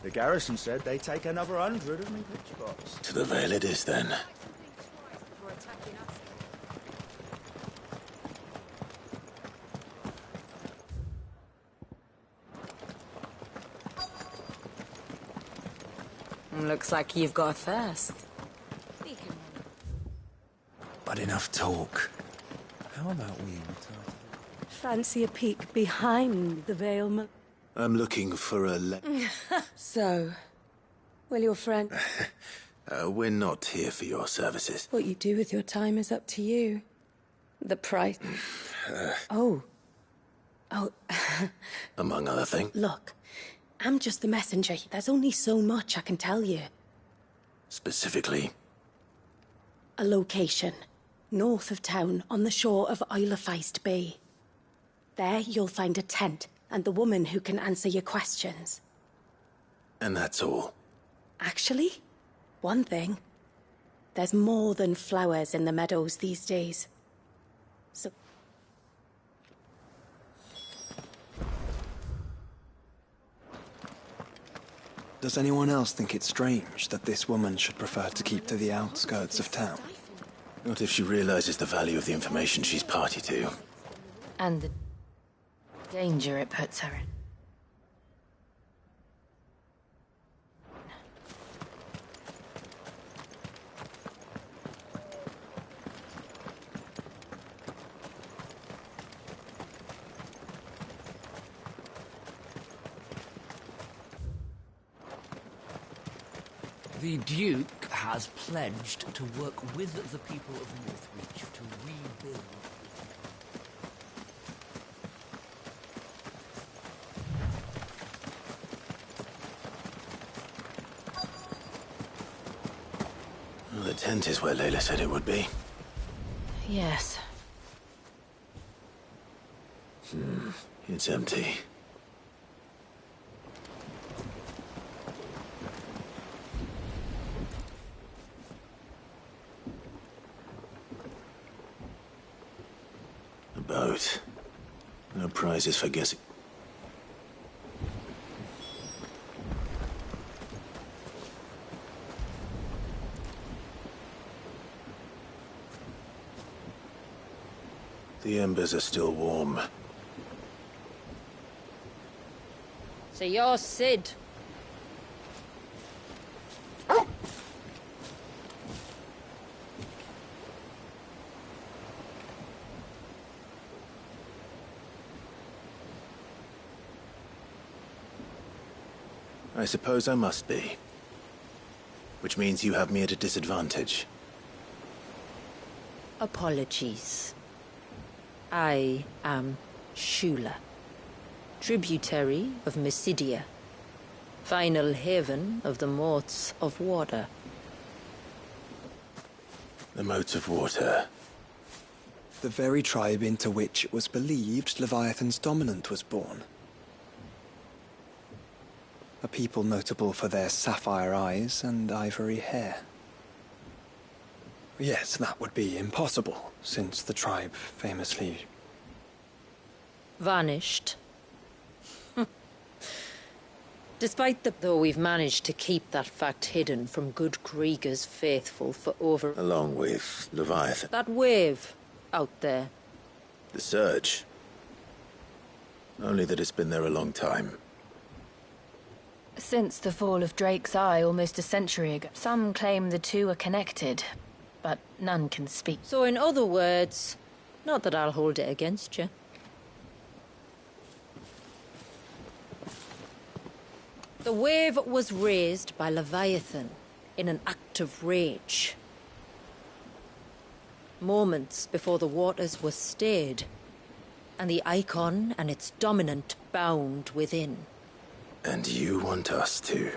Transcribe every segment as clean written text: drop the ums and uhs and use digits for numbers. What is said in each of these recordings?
The garrison said they'd take another 100 of me pitch bots. To the Vale it is, then. Looks like you've got a thirst. But enough talk. How about we return? Fancy a peek behind the veil. I'm looking for a So, will your friend... we're not here for your services. What you do with your time is up to you. The price... Oh. Among other things. Look, I'm just the messenger. There's only so much I can tell you. Specifically? A location. North of town, on the shore of Isle of Feist Bay. There you'll find a tent, and the woman who can answer your questions. And that's all? Actually, one thing. There's more than flowers in the meadows these days. So... Does anyone else think it strange that this woman should prefer to keep to the outskirts of town? Not if she realizes the value of the information she's party to. And the danger it puts her in. The Duke has pledged to work with the people of Northreach to rebuild. Well, the tent is where Layla said it would be. Yes. It's empty. A boat. No prizes for guessing. The embers are still warm. So you're Sid. I suppose I must be. Which means you have me at a disadvantage. Apologies. I am Shula, tributary of Mysidia, final haven of the Moats of Water. The Moats of Water. The very tribe into which it was believed Leviathan's dominant was born. A people notable for their sapphire eyes and ivory hair. Yes, that would be impossible, since the tribe famously... Vanished. Despite though we've managed to keep that fact hidden from good Krieger's faithful for over... Along with Leviathan. That wave out there. The Surge. Only that it's been there a long time. Since the fall of Drake's Eye almost a century ago. Some claim the two are connected, but none can speak. So in other words, not that I'll hold it against you. The wave was raised by Leviathan in an act of rage. Moments before the waters were stayed, and the icon and its dominant bound within. And you want us to...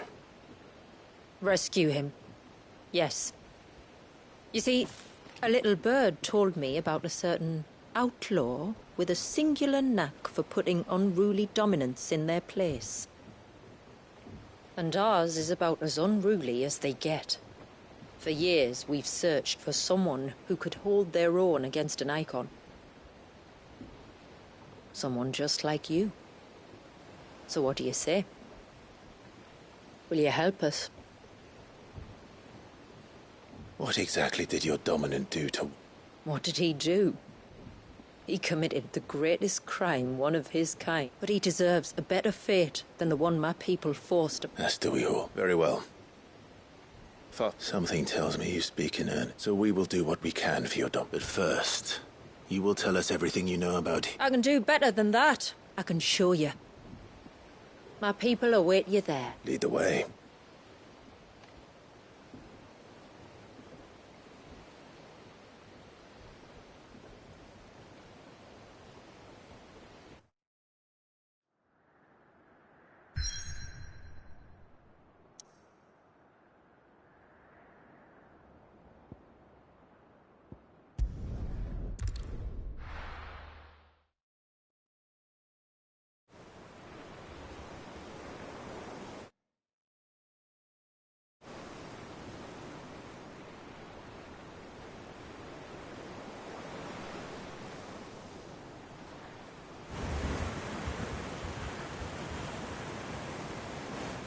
Rescue him. Yes. You see, a little bird told me about a certain outlaw with a singular knack for putting unruly dominants in their place. And ours is about as unruly as they get. For years, we've searched for someone who could hold their own against an icon. Someone just like you. So what do you say? Will you help us? What exactly did your dominant do to... What did he do? He committed the greatest crime one of his kind. But he deserves a better fate than the one my people forced upon. As do we all. Very well. Something tells me you speak in earnest, so we will do what we can for your dom. But first, you will tell us everything you know about him. I can do better than that. I can show you. My people await you there. Lead the way.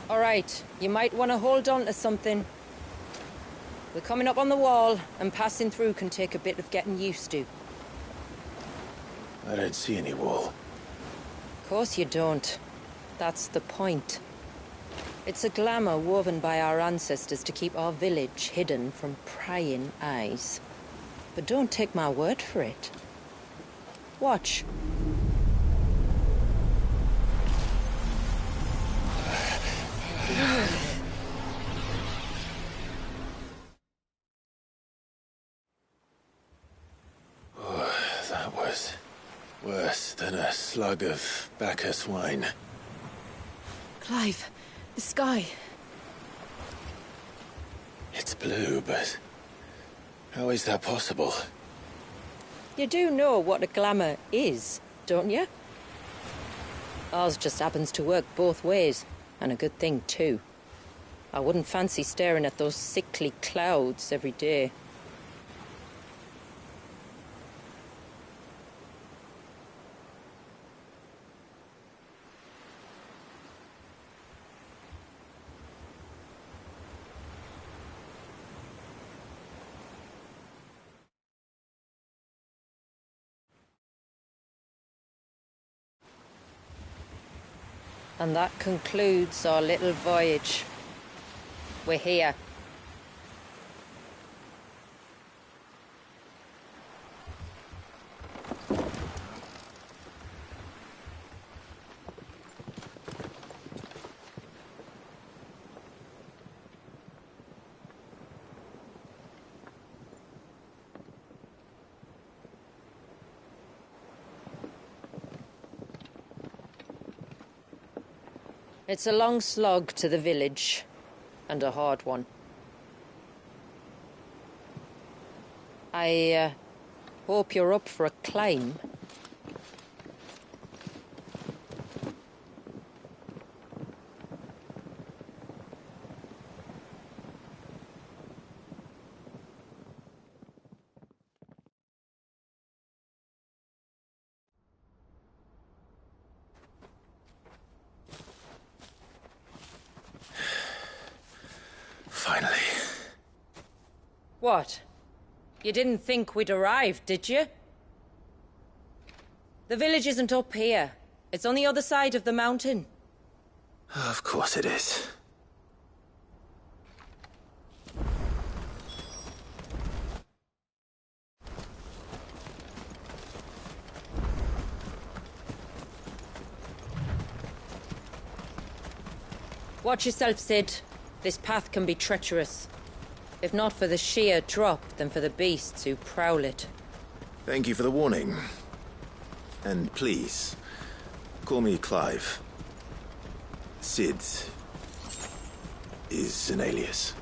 All right, you might want to hold on to something. We're coming up on the wall, and passing through can take a bit of getting used to. I don't see any wall. Of course you don't. That's the point. It's a glamour woven by our ancestors to keep our village hidden from prying eyes. But don't take my word for it. Watch. That was worse than a slug of Bacchus wine. Clive, the sky. It's blue, but how is that possible? You do know what a glamour is, don't you? Ours just happens to work both ways, and a good thing too. I wouldn't fancy staring at those sickly clouds every day. And that concludes our little voyage. We're here. It's a long slog to the village, and a hard one. I hope you're up for a climb. Finally. What? You didn't think we'd arrived, did you? The village isn't up here. It's on the other side of the mountain. Of course it is. Watch yourself, Sid. This path can be treacherous. If not for the sheer drop, then for the beasts who prowl it. Thank you for the warning. And please, call me Clive. Sid is an alias.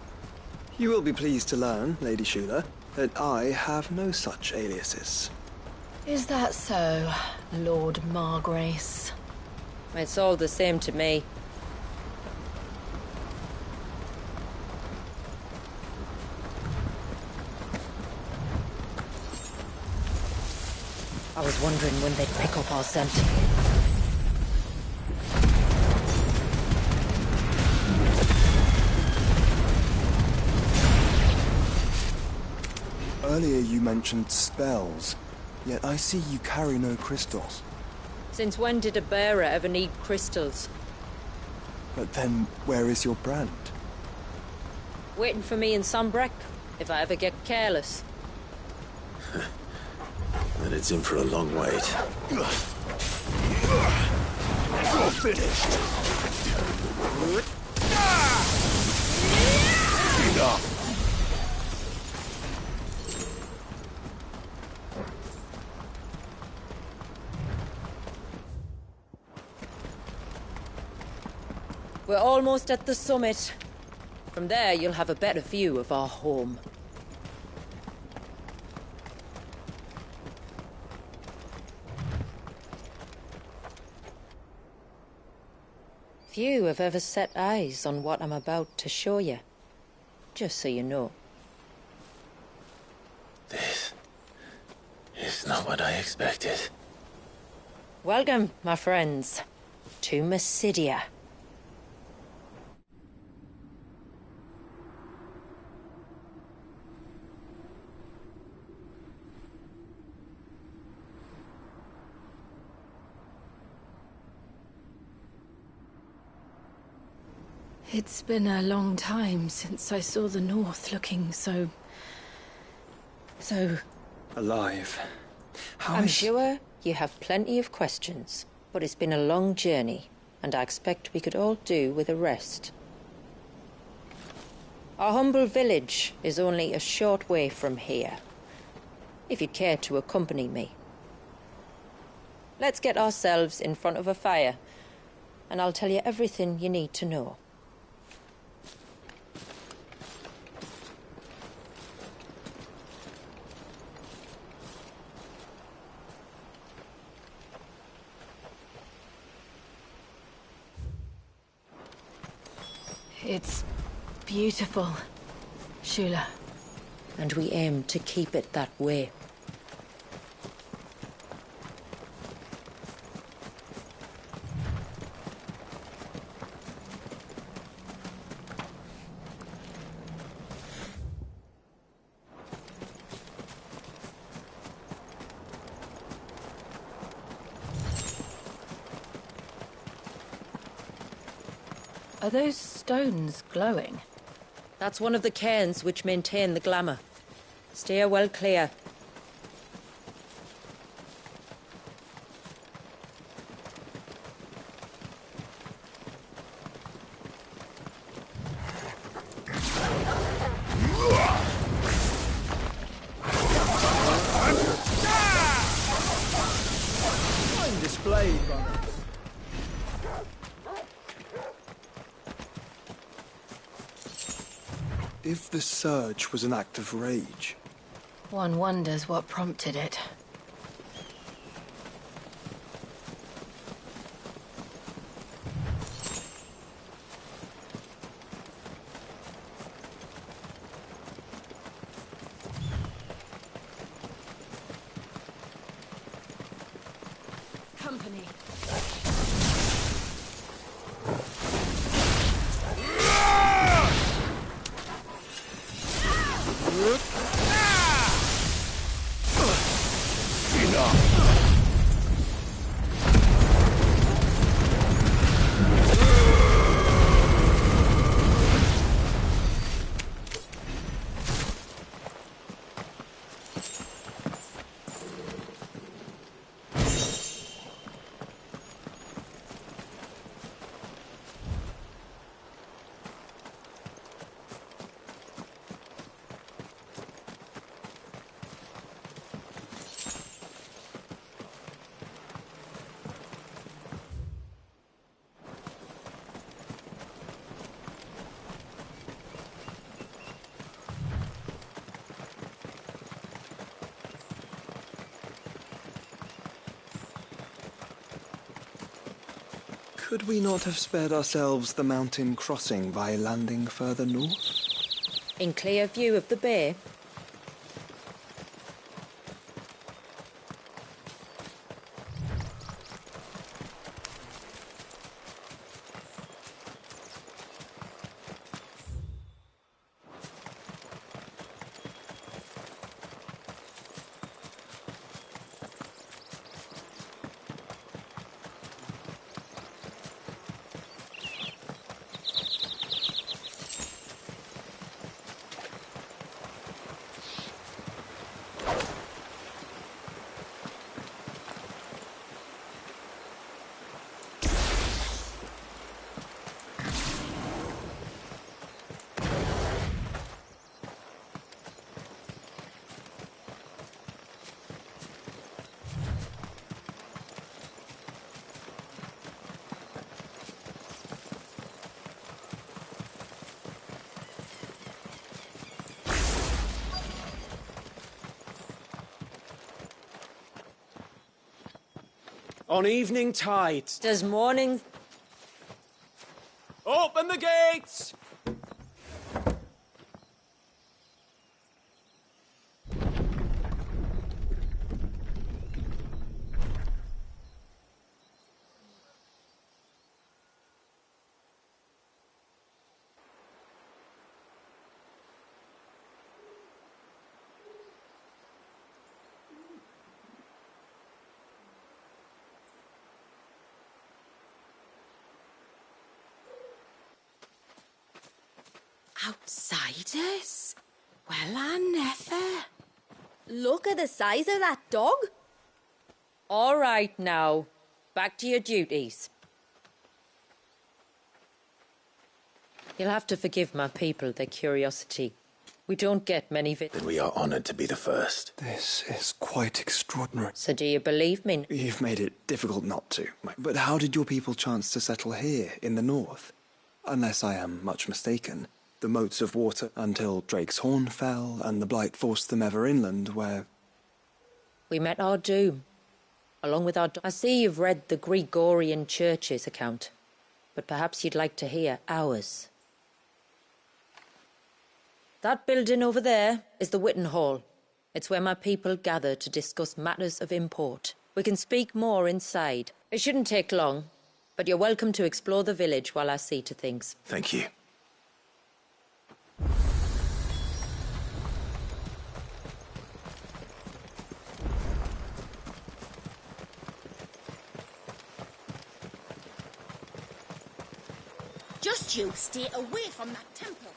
You will be pleased to learn, Lady Shula, that I have no such aliases. Is that so, Lord Margrace? It's all the same to me. I was wondering when they'd pick up our scent. Earlier you mentioned spells, yet I see you carry no crystals. Since when did a bearer ever need crystals? But then, where is your brand? Waiting for me in Sunbreck, if I ever get careless. Then it's in for a long wait. You're finished. Enough. We're almost at the summit. From there, you'll have a better view of our home. Few have ever set eyes on what I'm about to show you. Just so you know. This is not what I expected. Welcome, my friends, to Mysidia. It's been a long time since I saw the North looking so... Alive. I'm sure you have plenty of questions, but it's been a long journey, and I expect we could all do with a rest. Our humble village is only a short way from here, if you'd care to accompany me. Let's get ourselves in front of a fire, and I'll tell you everything you need to know. It's beautiful, Shula. And we aim to keep it that way. Are those stones glowing? That's one of the cairns which maintain the glamour. Steer well clear. Fine display, brother. If the surge was an act of rage, One wonders what prompted it. Company. could we not have spared ourselves the mountain crossing by landing further north? In clear view of the bay? On evening tides. Does morning... Open the gates! Outsiders? Well, I never. Look at the size of that dog. All right now, back to your duties. You'll have to forgive my people their curiosity. We don't get many Then we are honored to be the first. This is quite extraordinary. So do you believe me? You've made it difficult not to. But how did your people chance to settle here in the north? Unless I am much mistaken, the moats of water until Drake's Horn fell and the Blight forced them ever inland where... We met our doom, along with our... I see you've read the Gregorian Church's account, but perhaps you'd like to hear ours. That building over there is the Witten Hall. It's where my people gather to discuss matters of import. We can speak more inside. It shouldn't take long, but you're welcome to explore the village while I see to things. Thank you. Just you stay away from that temple.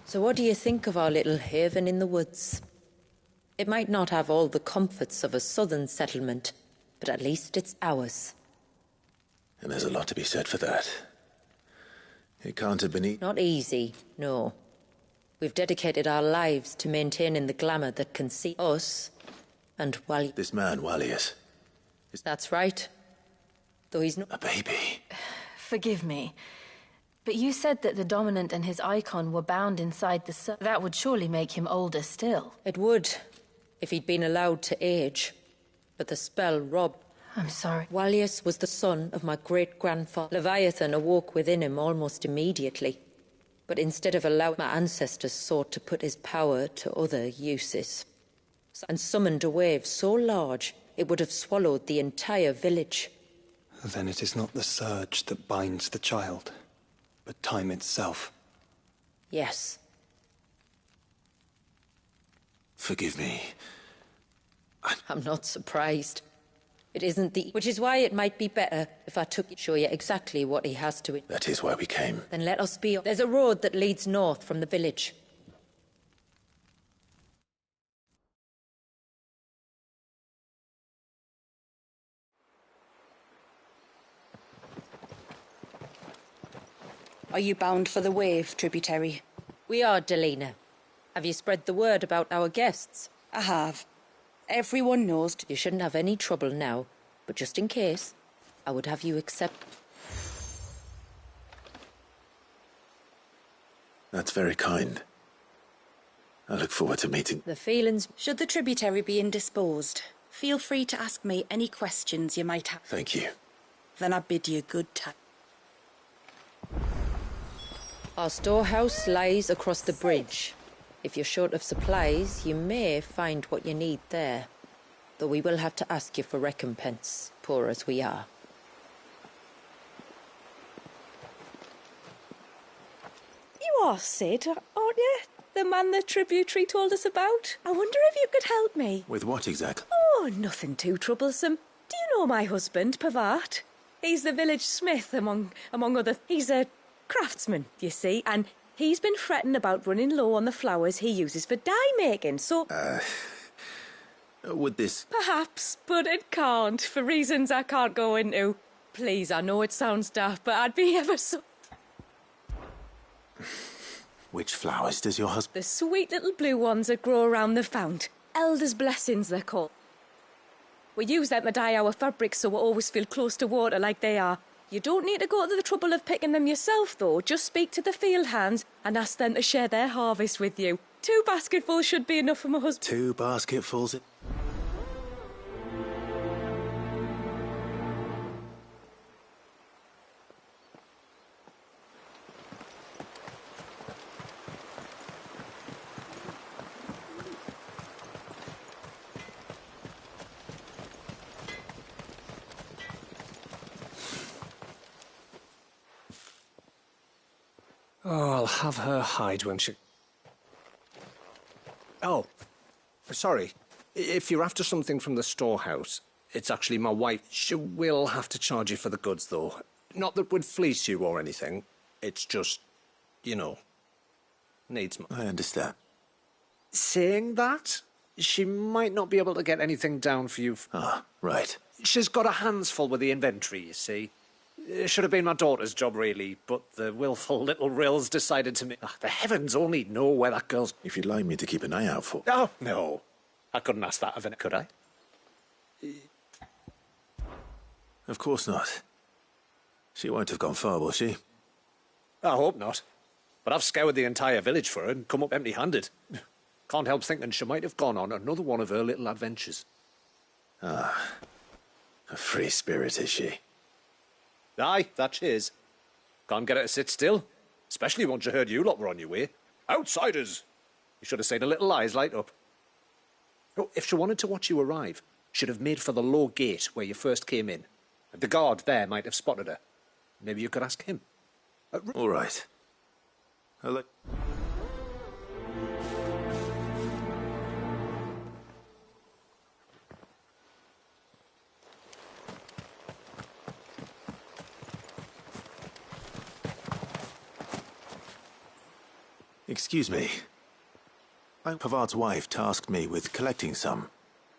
So what do you think of our little haven in the woods? It might not have all the comforts of a southern settlement, but at least it's ours. And there's a lot to be said for that. It can't have been Not easy, no. We've dedicated our lives to maintaining the glamour that can see us, and while... This man, Wallius, That's right. Though he's not... a baby. Forgive me, but you said that the Dominant and his icon were bound inside the... That would surely make him older still. It would, if he'd been allowed to age. But the spell robbed... I'm sorry. Wallius was the son of my great-grandfather. Leviathan awoke within him almost immediately. But instead of allowing, my ancestors sought to put his power to other uses. And summoned a wave so large, it would have swallowed the entire village. Then it is not the surge that binds the child, but time itself. Yes. Forgive me. I'm not surprised. It isn't the... Which is why it might be better if I took you to show you exactly what he has to it. That is why we came. Then let us be... There's a road that leads north from the village. Are you bound for the wave, tributary? We are, Delina. Have you spread the word about our guests? I have. Everyone knows. You shouldn't have any trouble now, but just in case, I would have you accept... That's very kind. I look forward to meeting... The feelings... Should the tributary be indisposed, feel free to ask me any questions you might have. Thank you. Then I bid you good time. Our storehouse lies across the bridge. If you're short of supplies, you may find what you need there. Though we will have to ask you for recompense, poor as we are. You are Sid, aren't you? The man the tributary told us about? I wonder if you could help me. With what exactly? Oh, nothing too troublesome. Do you know my husband, Pavart? He's the village smith, among other... He's a craftsman, you see, and He's been fretting about running low on the flowers he uses for dye making, so... Would this... Perhaps, but it can't, for reasons I can't go into. Please, I know it sounds daft, but I'd be ever so... Which flowers does your husband... The sweet little blue ones that grow around the fount. Elder's blessings, they're called. We use them to dye our fabrics so we always feel close to water like they are. You don't need to go to the trouble of picking them yourself, though. Just speak to the field hands and ask them to share their harvest with you. 2 basketfuls should be enough for my husband. 2 basketfuls? Oh, I'll have her hide when she... Oh, sorry. If you're after something from the storehouse, it's actually my wife. She will have to charge you for the goods, though. Not that we'd fleece you or anything. It's just, you know, needs money. I understand. Saying that, she might not be able to get anything down for you. Ah, right. She's got her hands full with the inventory, you see. It should have been my daughter's job, really, but the willful little rills decided to... the heavens only know where that girl's... If you'd like me to keep an eye out for... Oh, no. I couldn't ask that of it, could I? Of course not. She won't have gone far, will she? I hope not. But I've scoured the entire village for her and come up empty-handed. Can't help thinking she might have gone on another one of her little adventures. Ah. A free spirit, is she? Aye, that she is. Can't get her to sit still. Especially once you heard you lot were on your way. Outsiders! You should have seen her little eyes light up. Oh, if she wanted to watch you arrive, she'd have made for the low gate where you first came in. The guard there might have spotted her. Maybe you could ask him. All right. Hello. Excuse me. Pavard's wife tasked me with collecting some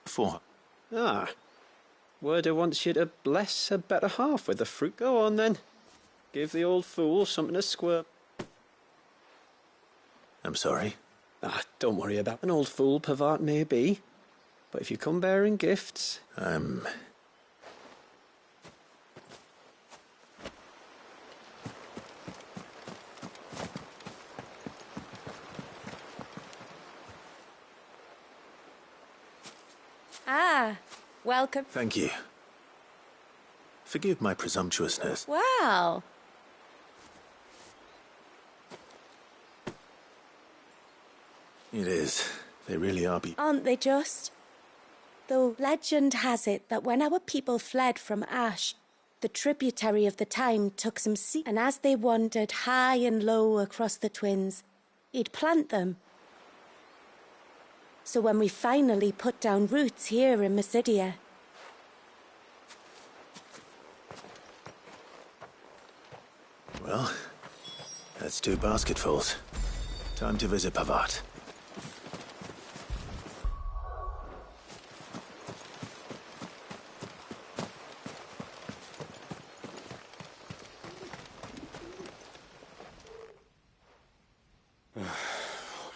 for her. Ah. Word wants you to bless her better half with the fruit. Go on, then. Give the old fool something to squirm. I'm sorry. Ah, don't worry about an old fool, Pavard may be. But if you come bearing gifts... Ah, welcome. Thank you. Forgive my presumptuousness. Wow. It is. They really are Aren't they just? Though legend has it that when our people fled from Ash, the tributary of the Tyne took some seed, and as they wandered high and low across the Twins, he'd plant them. So when we finally put down roots here in Mysidia... Well, that's 2 basketfuls. Time to visit Pavard.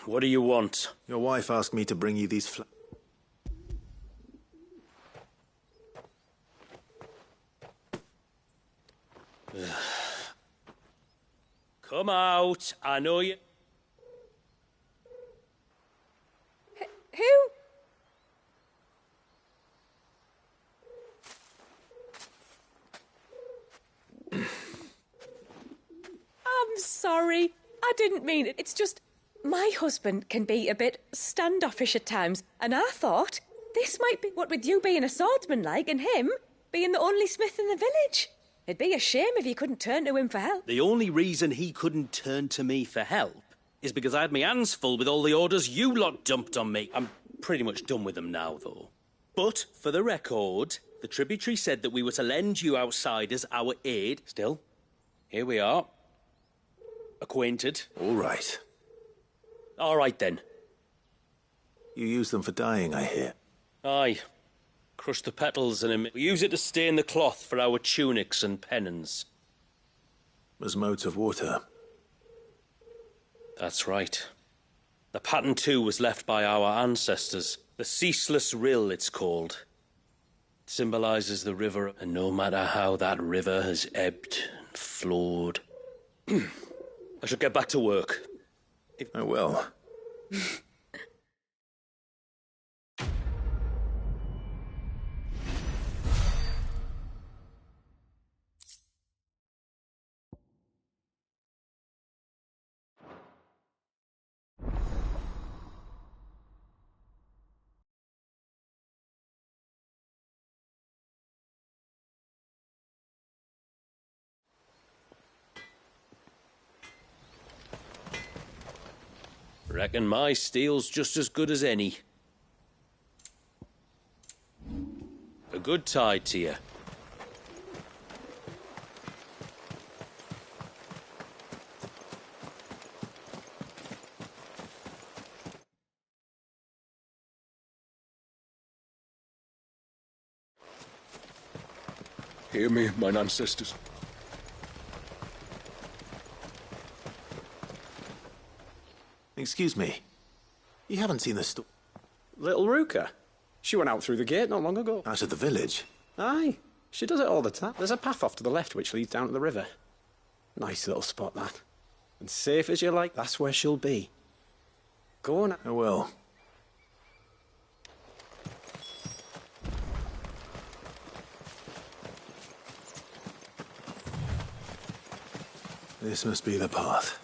What do you want? Your wife asked me to bring you these Come out. I know you... Who? I'm sorry. I didn't mean it. It's just... my husband can be a bit standoffish at times, and I thought this might be what with you being a swordsman like and him being the only smith in the village. It'd be a shame if you couldn't turn to him for help. The only reason he couldn't turn to me for help is because I had my hands full with all the orders you lot dumped on me. I'm pretty much done with them now, though. But, for the record, the tributary said that we were to lend you outsiders our aid. Still, here we are. acquainted. All right. All right, then. You use them for dyeing, I hear. Aye. Crush the petals and we use it to stain the cloth for our tunics and pennons. As modes of water. That's right. The pattern, too, was left by our ancestors. The ceaseless rill, it's called. It symbolises the river, and no matter how that river has ebbed and flowed... I should get back to work. I will. Reckon my steel's just as good as any. A good tide to you. Hear me, mine ancestors. Excuse me. You haven't seen the Little Ruka? She went out through the gate not long ago. out of the village? Aye, she does it all the time. There's a path off to the left which leads down to the river. Nice little spot, that. And safe as you like, that's where she'll be. Go on. I will. This must be the path.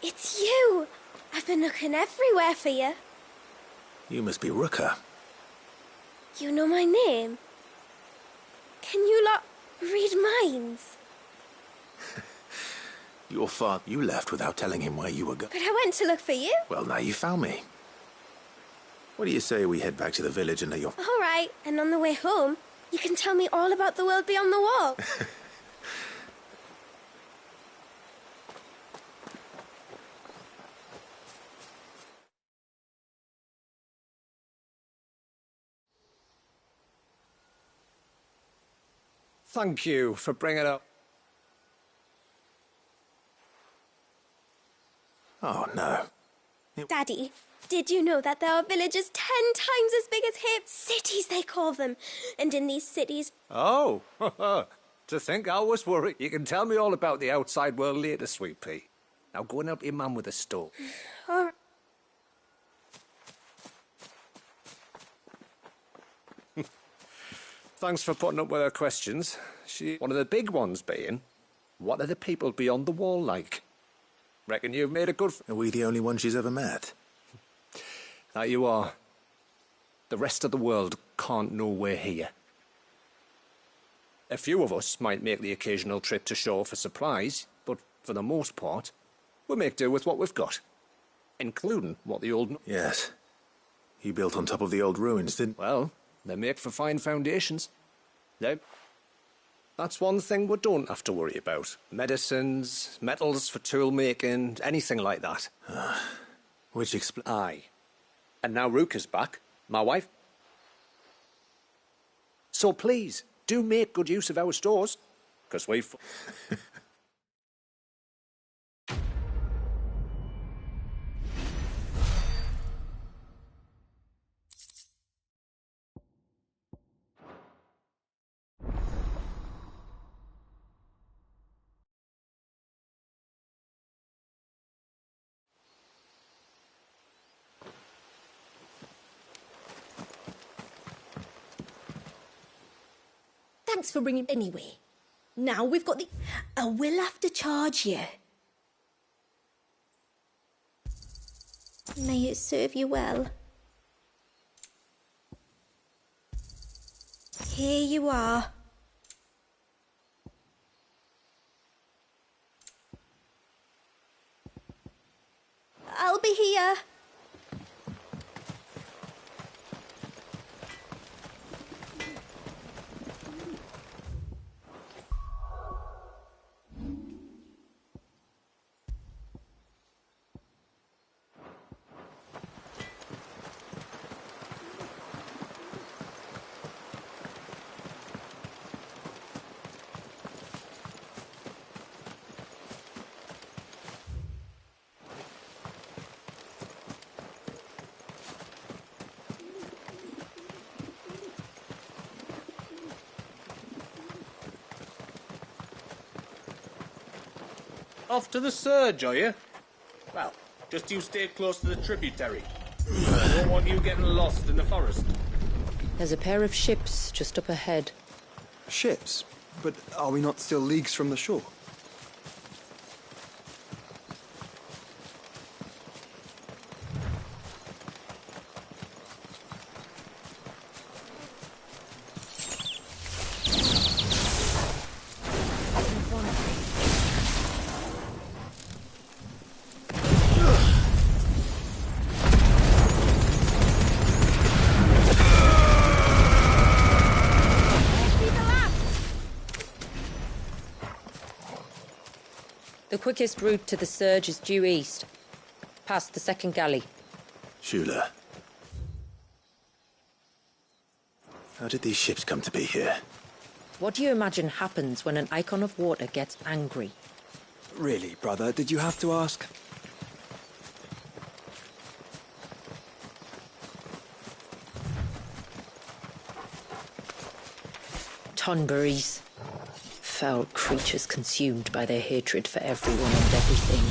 It's you! I've been looking everywhere for you. You must be Ruka. You know my name? Can you lot read minds? Your father, you left without telling him where you were going. But I went to look for you. Well, now you found me. What do you say we head back to the village and let your... All right, and on the way home, you can tell me all about the world beyond the wall. Thank you for bringing up. Oh, no. Daddy, did you know that there are villages 10 times as big as here? Cities, they call them. And in these cities... Oh, to think I was worried. You can tell me all about the outside world later, sweet pea. Now go and help your mum with the stove. All right. Thanks for putting up with her questions. One of the big ones being, what are the people beyond the wall like? Reckon you've made a good... Are we the only one she's ever met? That you are. The rest of the world can't know we're here. A few of us might make the occasional trip to shore for supplies, but for the most part, we make do with what we've got. Including what the old... Yes. You built on top of the old ruins, didn't... Well, they make for fine foundations. That's one thing we don't have to worry about. Medicines, metals for tool making, anything like that. Which explains... Aye. And now Ruka's back, my wife. So please, do make good use of our stores, because we've... Thanks for bringing... Anyway, now we've got the... I will have to charge you. May it serve you well. Here you are. I'll be here. Off to the surge, are you? Well, just you stay close to the tributary. I don't want you getting lost in the forest. There's a pair of ships just up ahead. Ships? But are we not still leagues from the shore? The quickest route to the surge is due east, past the second galley. Shula. How did these ships come to be here? What do you imagine happens when an icon of water gets angry? Really, brother, did you have to ask? Tonberries. Foul creatures consumed by their hatred for everyone and everything.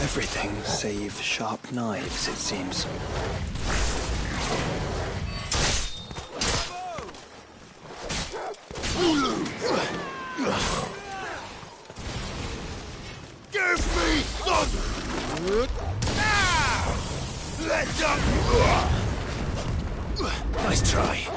Everything save sharp knives, it seems. Give me thunder! Let up! Nice try.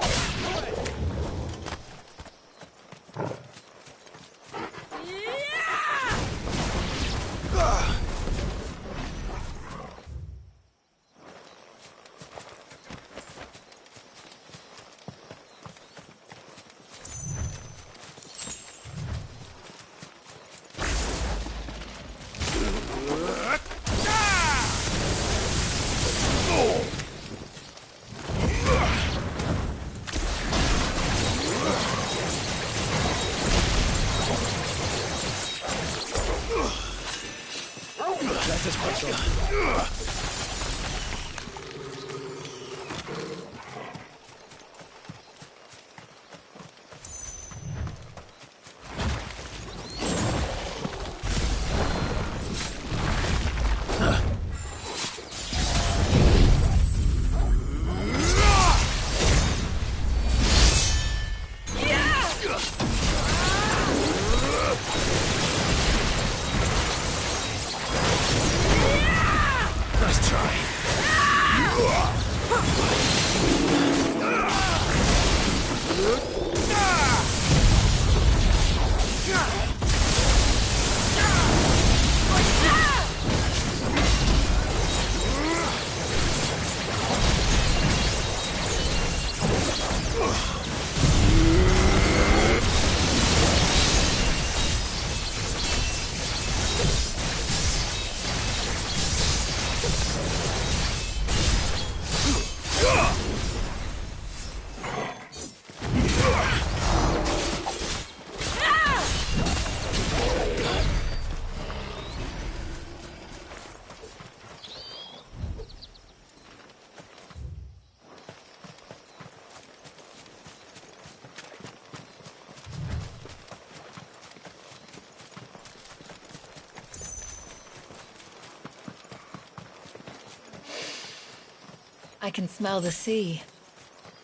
I can smell the sea.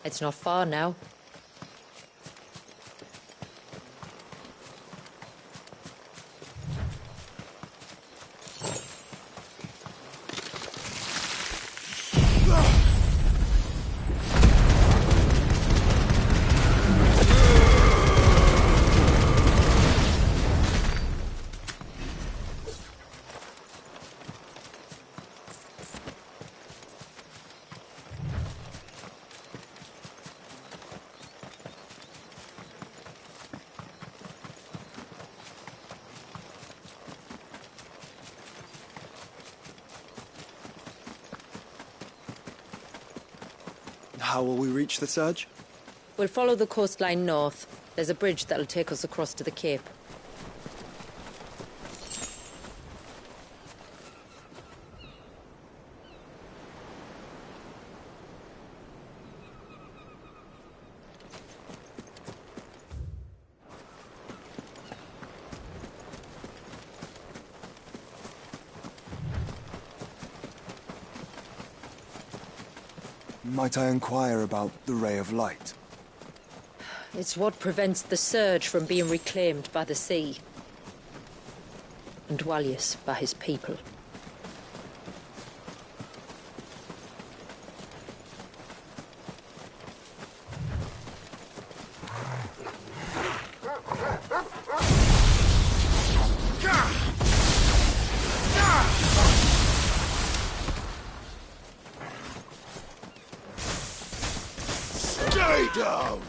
It's not far now. How will we reach the surge? We'll follow the coastline north. There's a bridge that'll take us across to the cape. Might I inquire about the ray of light? It's what prevents the surge from being reclaimed by the sea. And Dwalius by his people. Stay down!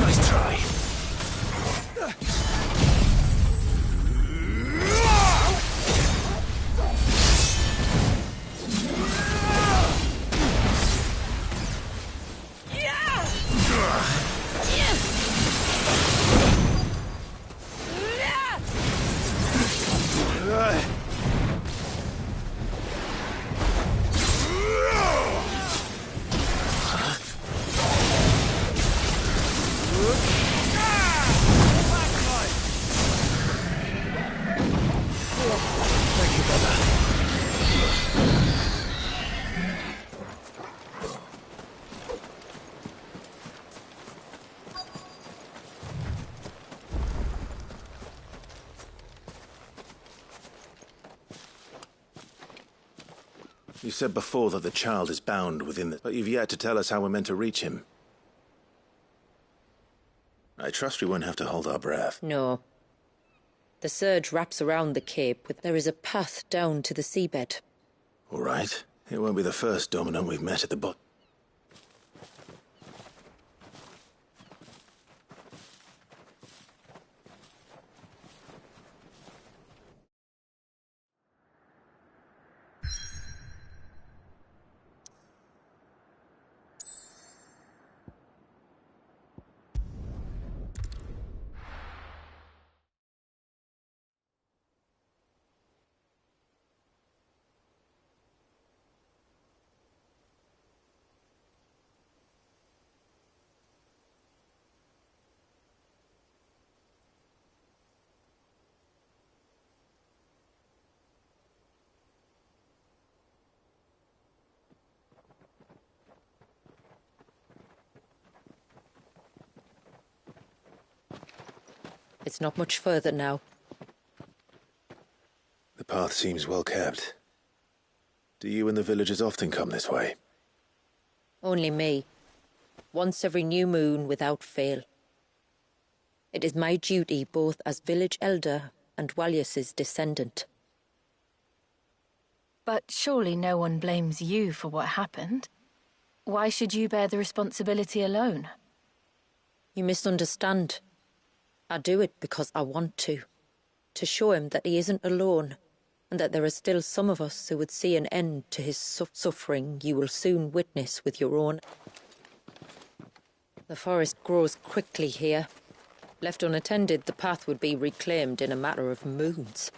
Nice try. You said before that the child is bound within the... But you've yet to tell us how we're meant to reach him. I trust we won't have to hold our breath. No. The surge wraps around the cape, but there is a path down to the seabed. All right. It won't be the first dominant we've met at the bot. It's not much further now. The path seems well kept. Do you and the villagers often come this way? Only me. Once every new moon without fail. It is my duty both as village elder and Dwalius's descendant. But surely no one blames you for what happened. Why should you bear the responsibility alone? You misunderstand. I do it because I want to show him that he isn't alone, and that there are still some of us who would see an end to his suffering you will soon witness with your own. The forest grows quickly here. Left unattended, the path would be reclaimed in a matter of moons.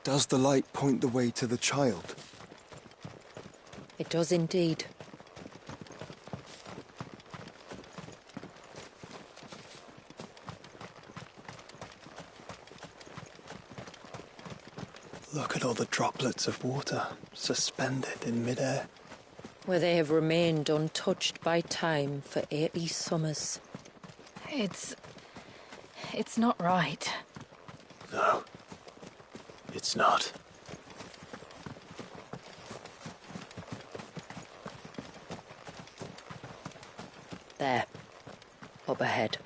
Does the light point the way to the child? It does indeed. Look at all the droplets of water suspended in midair. Where they have remained untouched by time for 80 summers. It's not right. No. It's not. There. Up ahead.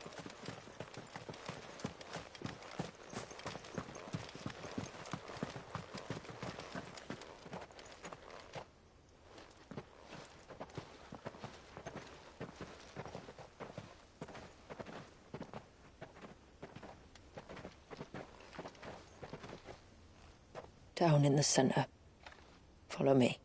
Down in the centre. Follow me.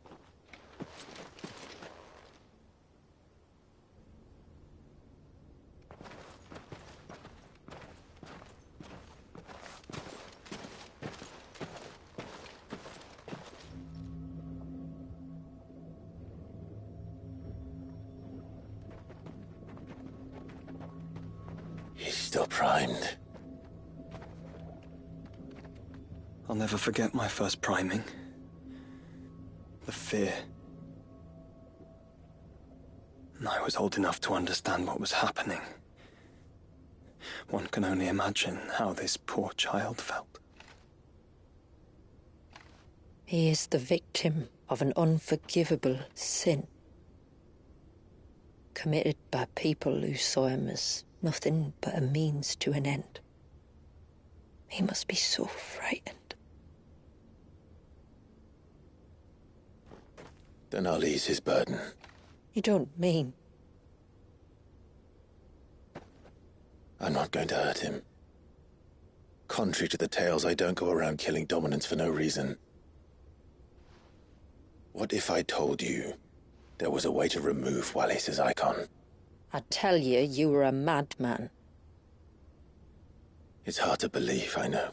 He's still primed. I'll never forget my first priming. The fear. And I was old enough to understand what was happening. One can only imagine how this poor child felt. He is the victim of an unforgivable sin. Committed by people who saw him as nothing but a means to an end. He must be so frightened. Then I'll ease his burden. You don't mean? I'm not going to hurt him. Contrary to the tales, I don't go around killing dominants for no reason. What if I told you there was a way to remove Wallis's icon? I'd tell you you were a madman. It's hard to believe, I know.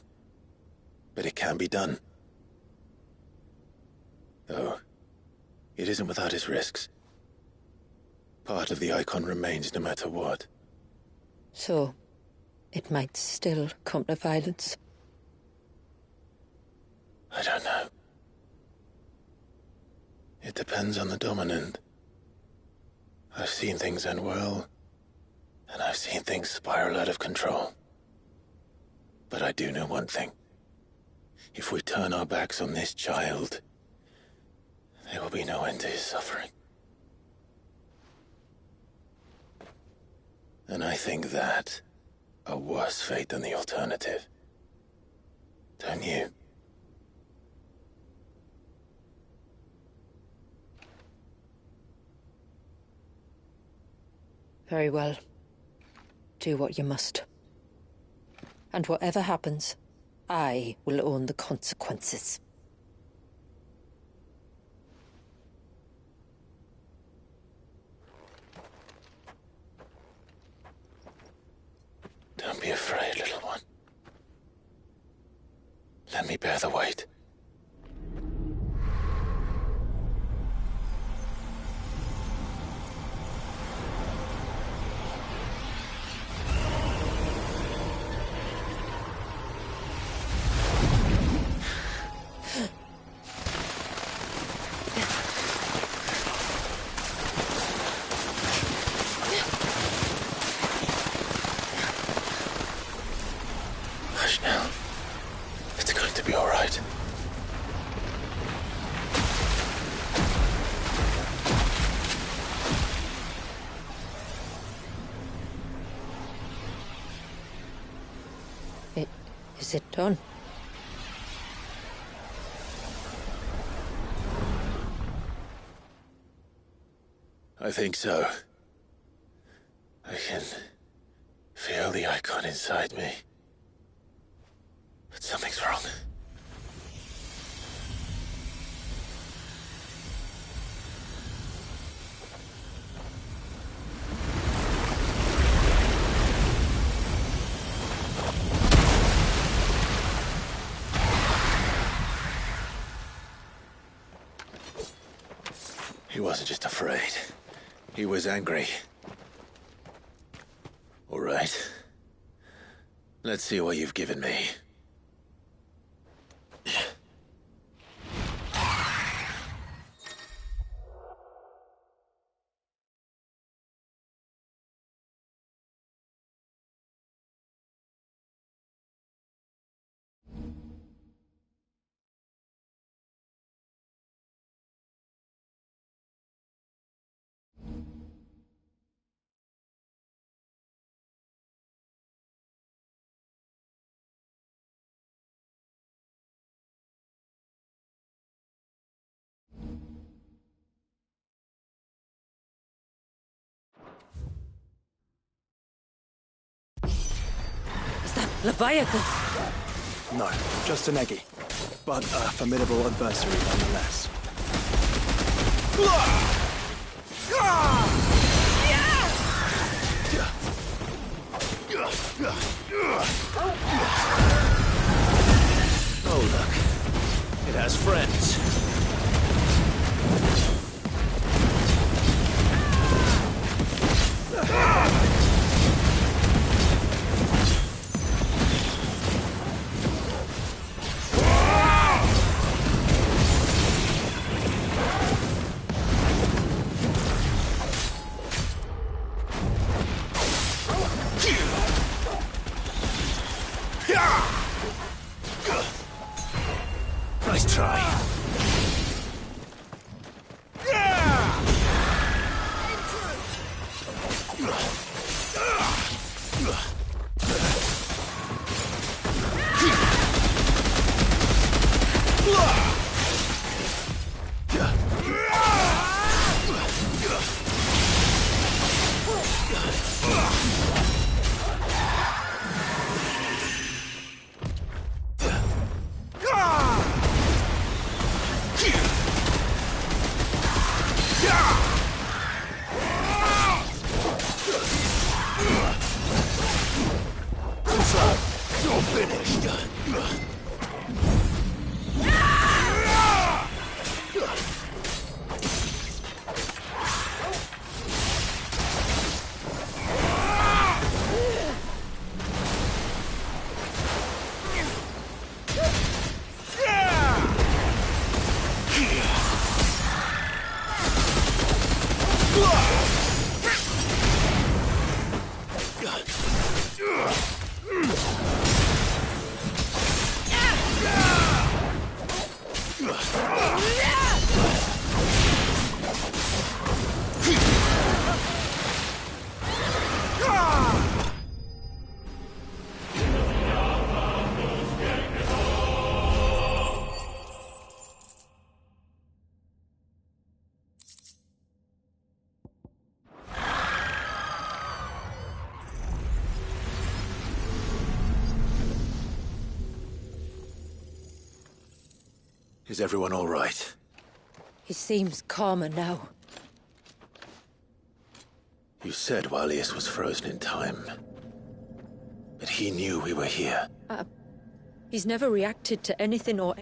But it can be done. Though, it isn't without its risks. Part of the icon remains no matter what. So, it might still come to violence. I don't know. It depends on the dominant. I've seen things end well, and I've seen things spiral out of control. But I do know one thing. If we turn our backs on this child, there will be no end to his suffering. And I think that a worse fate than the alternative. Don't you? Very well. Do what you must. And whatever happens, I will own the consequences. Don't be afraid, little one. Let me bear the weight. Hush now. It's going to be all right. Is it done? I think so. I can feel the icon inside me. But something's wrong. He wasn't just afraid. He was angry. All right. Let's see what you've given me. Is that Leviathan? No, just an eggy. But a formidable adversary nonetheless. Oh, look. It has friends. Nice try. You're finished. Is everyone all right? He seems calmer now. You said Walius was frozen in time. But he knew we were here. He's never reacted to anything or...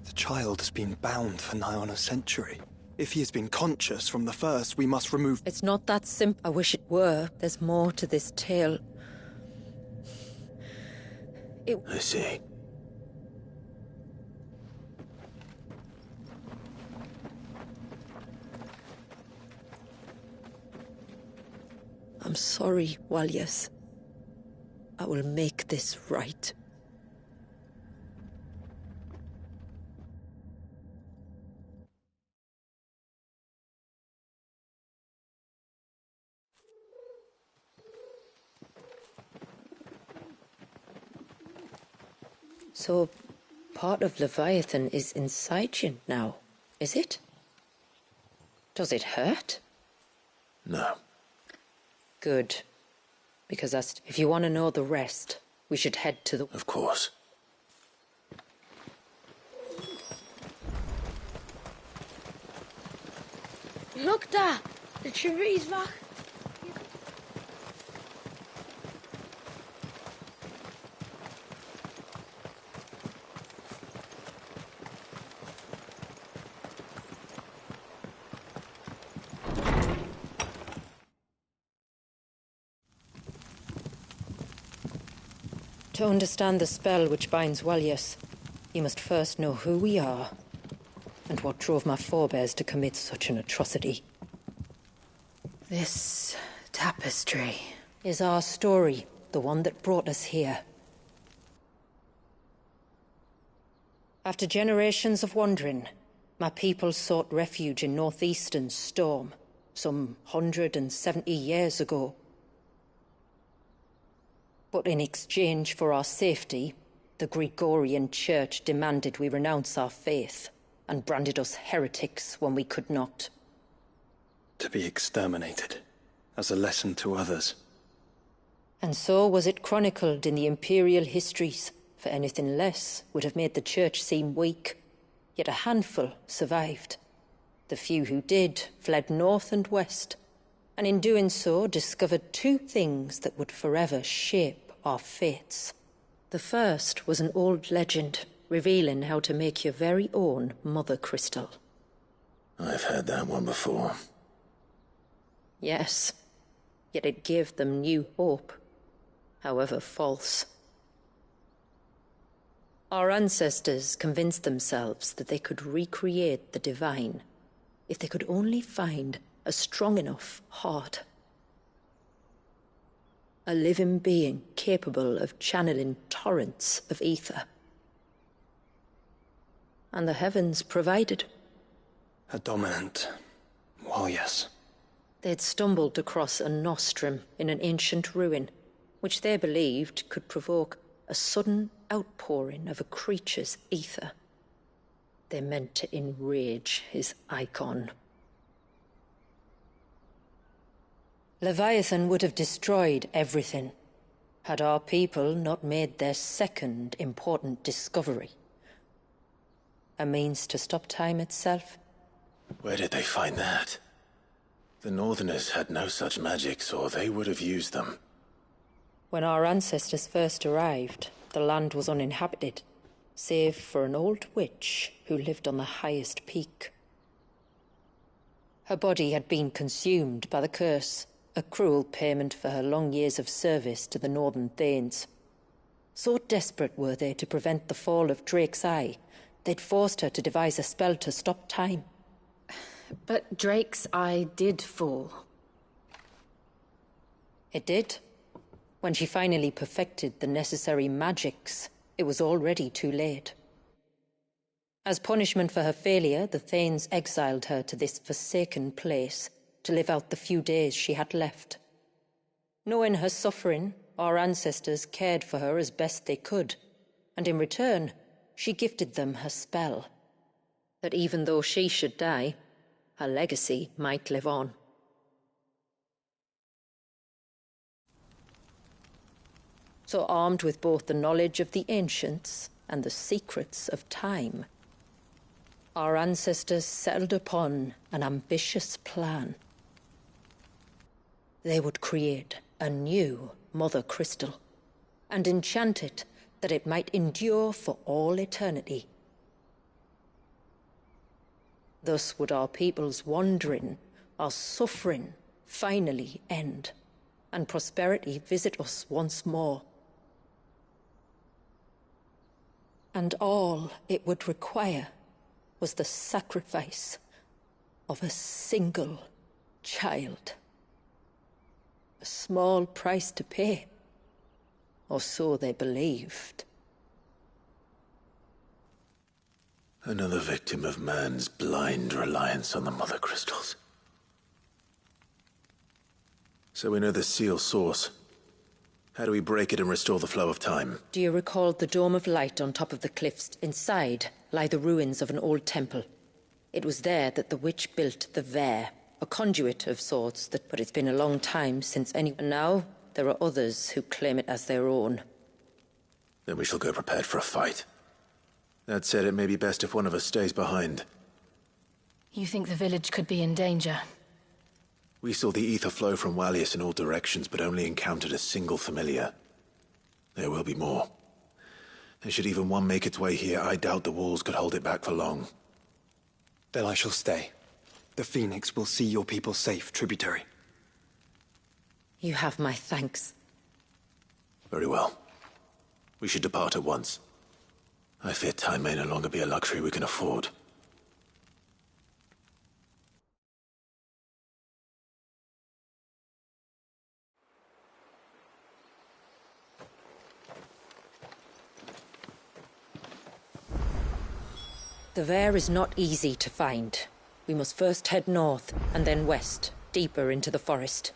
The child has been bound for nigh on a century. If he has been conscious from the first, we must remove... It's not that simple. I wish it were. There's more to this tale. I see. I'm sorry, Walius. I will make this right. So, part of Leviathan is inside you now, is it? Does it hurt? No. Good. Because if you want to know the rest, we should head to the... Of course. Look there! The tree's back. To understand the spell which binds Walius, you must first know who we are, and what drove my forebears to commit such an atrocity. This tapestry is our story, the one that brought us here. After generations of wandering, my people sought refuge in northeastern Storm, some 170 years ago. But in exchange for our safety, the Gregorian Church demanded we renounce our faith, and branded us heretics when we could not. To be exterminated, as a lesson to others. And so was it chronicled in the imperial histories, for anything less would have made the Church seem weak. Yet a handful survived. The few who did fled north and west, and in doing so discovered two things that would forever shape our fates. The first was an old legend, revealing how to make your very own mother crystal. I've heard that one before. Yes, yet it gave them new hope, however false. Our ancestors convinced themselves that they could recreate the divine if they could only find a strong enough heart. A living being capable of channeling torrents of ether. And the heavens provided. A dominant. Well, yes. They'd stumbled across a nostrum in an ancient ruin, which they believed could provoke a sudden outpouring of a creature's ether. They meant to enrage his icon. Leviathan would have destroyed everything, had our people not made their second important discovery. A means to stop time itself. Where did they find that? The Northerners had no such magics, or they would have used them. When our ancestors first arrived, the land was uninhabited, save for an old witch who lived on the highest peak. Her body had been consumed by the curse, a cruel payment for her long years of service to the Northern Thanes. So desperate were they to prevent the fall of Drake's Eye, they'd forced her to devise a spell to stop time. But Drake's Eye did fall. It did. When she finally perfected the necessary magics, it was already too late. As punishment for her failure, the Thanes exiled her to this forsaken place to live out the few days she had left. Knowing her suffering, our ancestors cared for her as best they could, and in return, she gifted them her spell. That even though she should die, her legacy might live on. So armed with both the knowledge of the ancients and the secrets of time, our ancestors settled upon an ambitious plan. They would create a new Mother Crystal and enchant it that it might endure for all eternity. Thus would our people's wandering, our suffering, finally end, and prosperity visit us once more. And all it would require was the sacrifice of a single child. A small price to pay, or so they believed. Another victim of man's blind reliance on the Mother Crystals. So we know the seal source. How do we break it and restore the flow of time? Do you recall the dome of light on top of the cliffs? Inside lie the ruins of an old temple. It was there that the witch built the Ver, a conduit of sorts, but it's been a long time since anyone. Now, there are others who claim it as their own. Then we shall go prepared for a fight. That said, it may be best if one of us stays behind. You think the village could be in danger? We saw the ether flow from Wallius in all directions, but only encountered a single familiar. There will be more. And should even one make its way here, I doubt the walls could hold it back for long. Then I shall stay. The Phoenix will see your people safe, tributary. You have my thanks. Very well. We should depart at once. I fear time may no longer be a luxury we can afford. The Ver is not easy to find. We must first head north, and then west, deeper into the forest.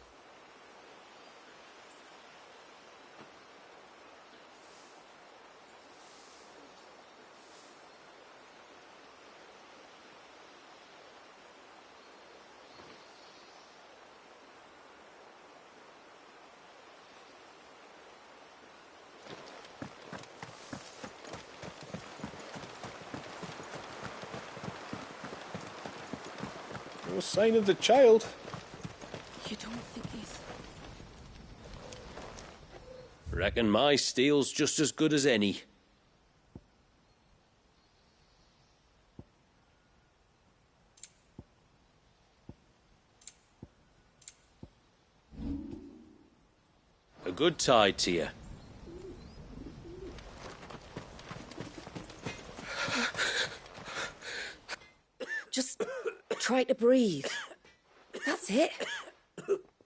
No sign of the child. You don't think he's... Reckon my steel's just as good as any. A good tide to you. Just try to breathe. That's it.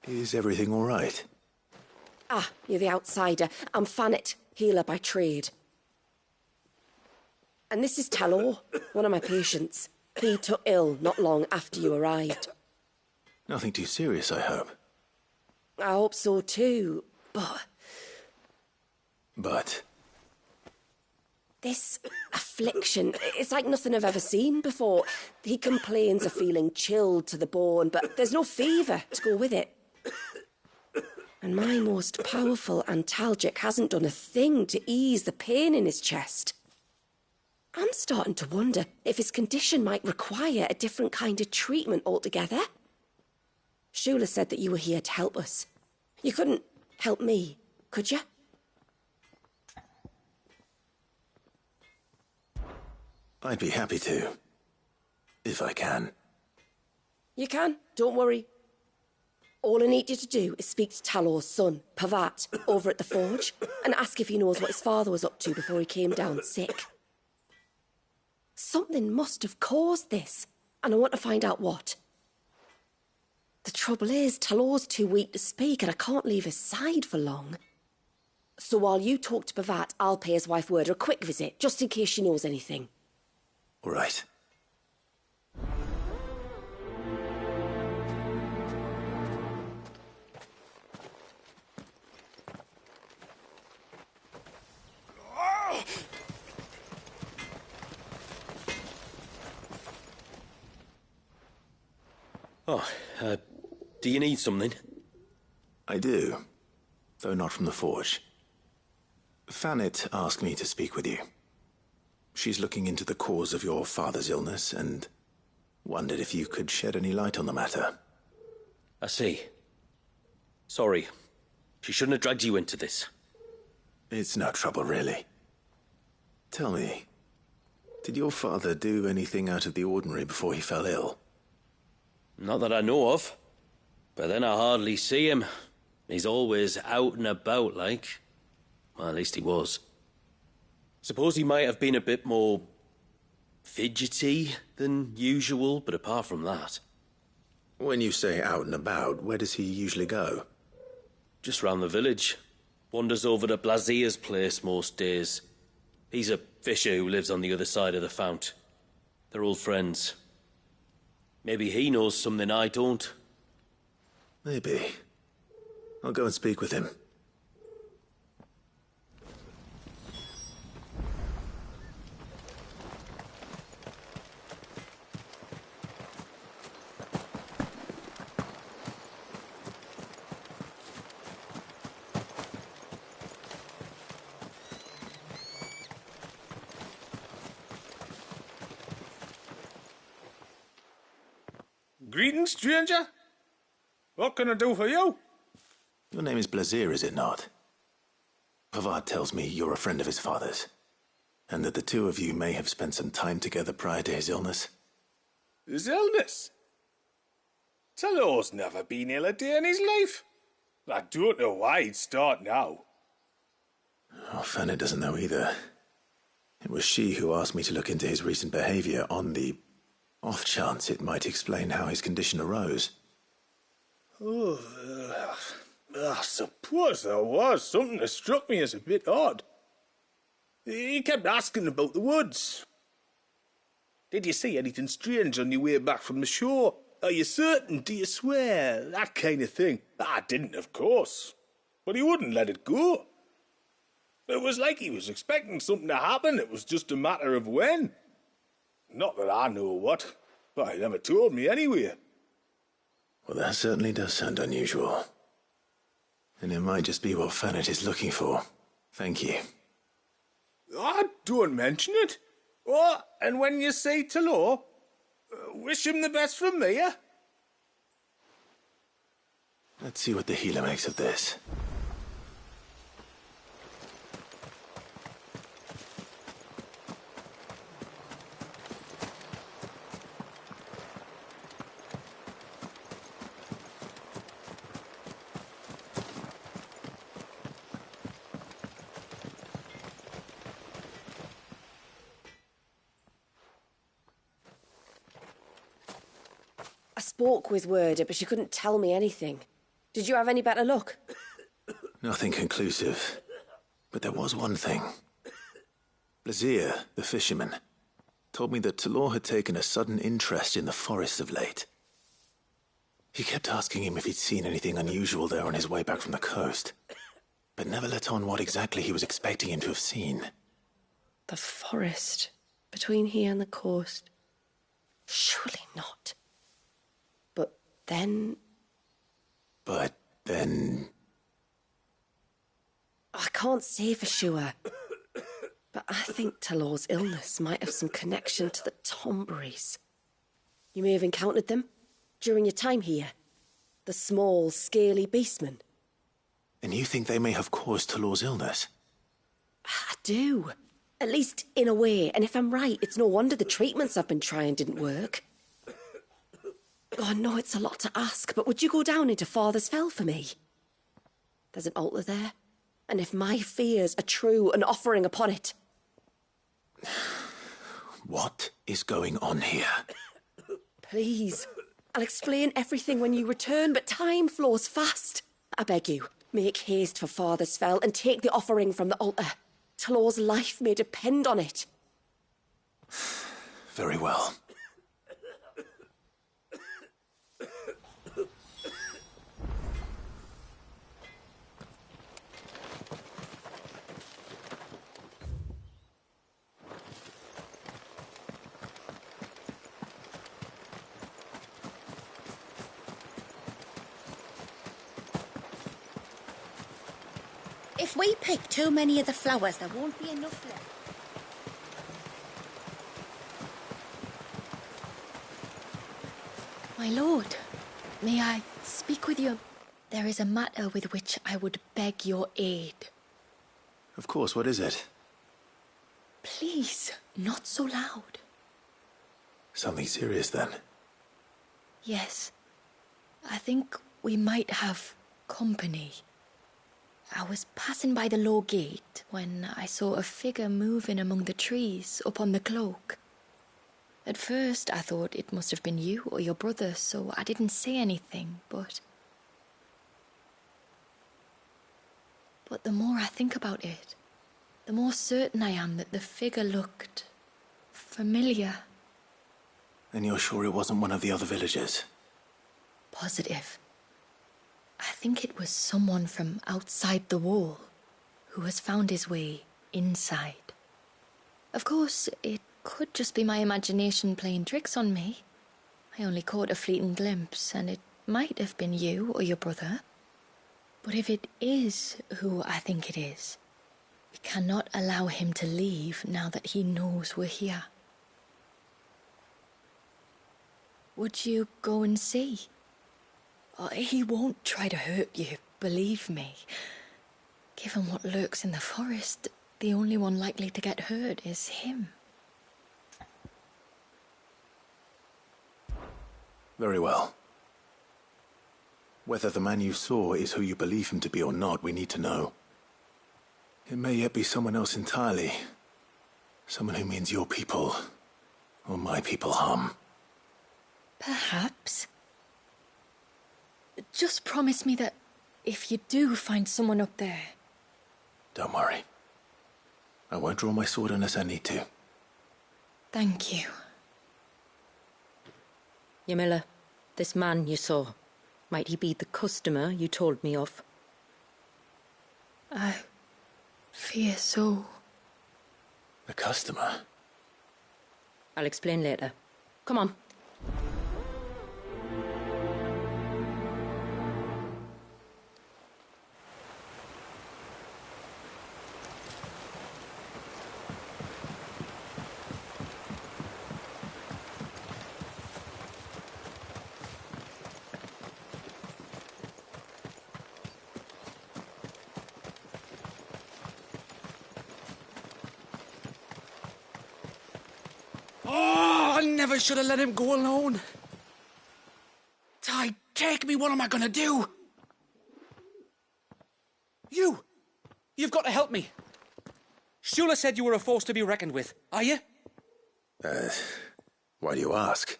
Is everything all right? Ah, you're the outsider. I'm Fannet, healer by trade. And this is Talor, one of my patients. He took ill not long after you arrived. Nothing too serious, I hope. I hope so too, but... But? This affliction, it's like nothing I've ever seen before. He complains of feeling chilled to the bone, but there's no fever to go with it. And my most powerful antalgic hasn't done a thing to ease the pain in his chest. I'm starting to wonder if his condition might require a different kind of treatment altogether. Shula said that you were here to help us. You couldn't help me, could you? I'd be happy to. If I can. You can, don't worry. All I need you to do is speak to Talor's son, Pavat, over at the forge, and ask if he knows what his father was up to before he came down sick. Something must have caused this, and I want to find out what. The trouble is, Talor's too weak to speak, and I can't leave his side for long. So while you talk to Pavat, I'll pay his wife word a quick visit, just in case she knows anything. All right. Oh, do you need something? I do, though not from the forge. Fannet asked me to speak with you. She's looking into the cause of your father's illness and wondered if you could shed any light on the matter. I see. Sorry. She shouldn't have dragged you into this. It's no trouble, really. Tell me, did your father do anything out of the ordinary before he fell ill? Not that I know of. But then I hardly see him. He's always out and about, like. Well, at least he was. Suppose he might have been a bit more fidgety than usual, but apart from that... When you say out and about, where does he usually go? Just round the village. Wanders over to Blasia's place most days. He's a fisher who lives on the other side of the fount. They're old friends. Maybe he knows something I don't. Maybe. I'll go and speak with him. Greetings, stranger. What can I do for you? Your name is Blazir, is it not? Pavad tells me you're a friend of his father's, and that the two of you may have spent some time together prior to his illness. His illness? Talor's never been ill a day in his life. I don't know why he'd start now. Oh, Fanny doesn't know either. It was she who asked me to look into his recent behavior on the off chance it might explain how his condition arose. Oh, I suppose there was something that struck me as a bit odd. He kept asking about the woods. Did you see anything strange on your way back from the shore? Are you certain? Do you swear? That kind of thing. I didn't, of course. But he wouldn't let it go. It was like he was expecting something to happen. It was just a matter of when. Not that I know what, but he never told me anyway. Well, that certainly does sound unusual. And it might just be what Fannet is looking for. Thank you. Don't mention it. Oh, and when you say Talor, wish him the best from me, eh? Let's see what the healer makes of this. I spoke with Werder, but she couldn't tell me anything. Did you have any better luck? Nothing conclusive. But there was one thing. Blazir, the fisherman, told me that Talor had taken a sudden interest in the forest of late. He kept asking him if he'd seen anything unusual there on his way back from the coast, but never let on what exactly he was expecting him to have seen. The forest between here and the coast. Surely not. But then... I can't say for sure. But I think Talor's illness might have some connection to the Tomberries. You may have encountered them during your time here. The small, scaly beastmen. And you think they may have caused Talor's illness? I do. At least in a way. And if I'm right, it's no wonder the treatments I've been trying didn't work. Oh, I know it's a lot to ask, but would you go down into Father's Fell for me? There's an altar there, and if my fears are true, an offering upon it. What is going on here? Please, I'll explain everything when you return, but time flows fast. I beg you, make haste for Father's Fell and take the offering from the altar. Talor's life may depend on it. Very well. If we pick too many of the flowers, there won't be enough left. My lord, may I speak with you? There is a matter with which I would beg your aid. Of course, what is it? Please, not so loud. Something serious, then? Yes. I think we might have company. I was passing by the low gate when I saw a figure moving among the trees up on the cloak. At first I thought it must have been you or your brother, so I didn't say anything, but the more I think about it, the more certain I am that the figure looked familiar. And you're sure it wasn't one of the other villagers? Positive. I think it was someone from outside the wall who has found his way inside. Of course, it could just be my imagination playing tricks on me. I only caught a fleeting glimpse, and it might have been you or your brother. But if it is who I think it is, we cannot allow him to leave now that he knows we're here. Would you go and see? Oh, he won't try to hurt you, believe me. Given what lurks in the forest, the only one likely to get hurt is him. Very well. Whether the man you saw is who you believe him to be or not, we need to know. It may yet be someone else entirely. Someone who means your people, or my people, harm. Perhaps. Just promise me that if you do find someone up there... Don't worry. I won't draw my sword unless I need to. Thank you. Ymilla, this man you saw, might he be the customer you told me of? I fear so. The customer? I'll explain later. Come on. Oh, I never should have let him go alone. Ty, take me. What am I going to do? You've got to help me. Shula said you were a force to be reckoned with. Are you? Why do you ask?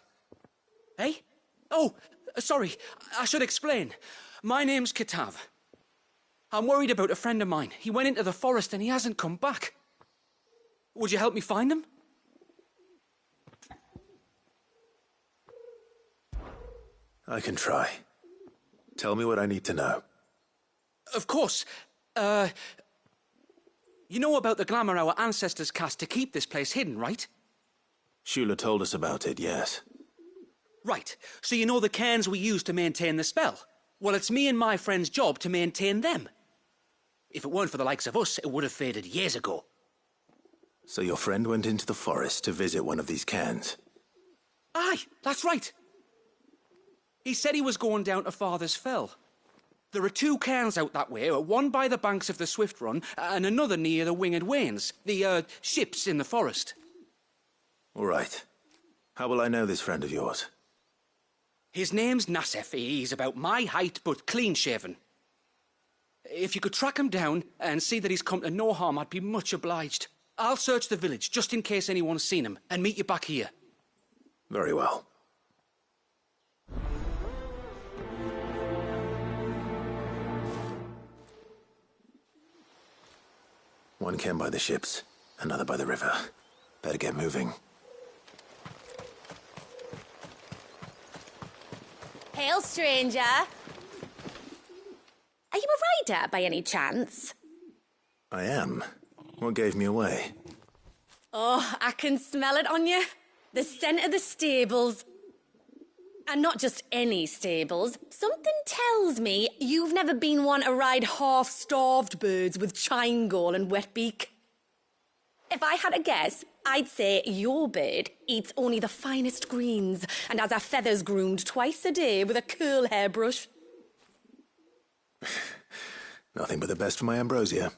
Hey? Oh, sorry. I should explain. My name's Kitav. I'm worried about a friend of mine. He went into the forest and he hasn't come back. Would you help me find him? I can try. Tell me what I need to know. Of course. You know about the glamour our ancestors cast to keep this place hidden, right? Shula told us about it, yes. Right. So you know the cairns we use to maintain the spell? Well, it's me and my friend's job to maintain them. If it weren't for the likes of us, it would have faded years ago. So your friend went into the forest to visit one of these cairns? Aye, that's right. He said he was going down to Father's Fell. There are 2 cairns out that way, one by the banks of the Swift Run and another near the Winged Wains, the ships in the forest. All right. How will I know this friend of yours? His name's Nassef. He's about my height, but clean-shaven. If you could track him down and see that he's come to no harm, I'd be much obliged. I'll search the village, just in case anyone's seen him, and meet you back here. Very well. One cairn by the ships, another by the river. Better get moving. Hail, stranger. Are you a rider by any chance? I am. What gave me away? Oh, I can smell it on you. The scent of the stables. And not just any stables. Something tells me you've never been one to ride half-starved birds with chine-gall and wet beak. If I had a guess, I'd say your bird eats only the finest greens and has her feathers groomed twice a day with a curl hairbrush. Nothing but the best for my ambrosia.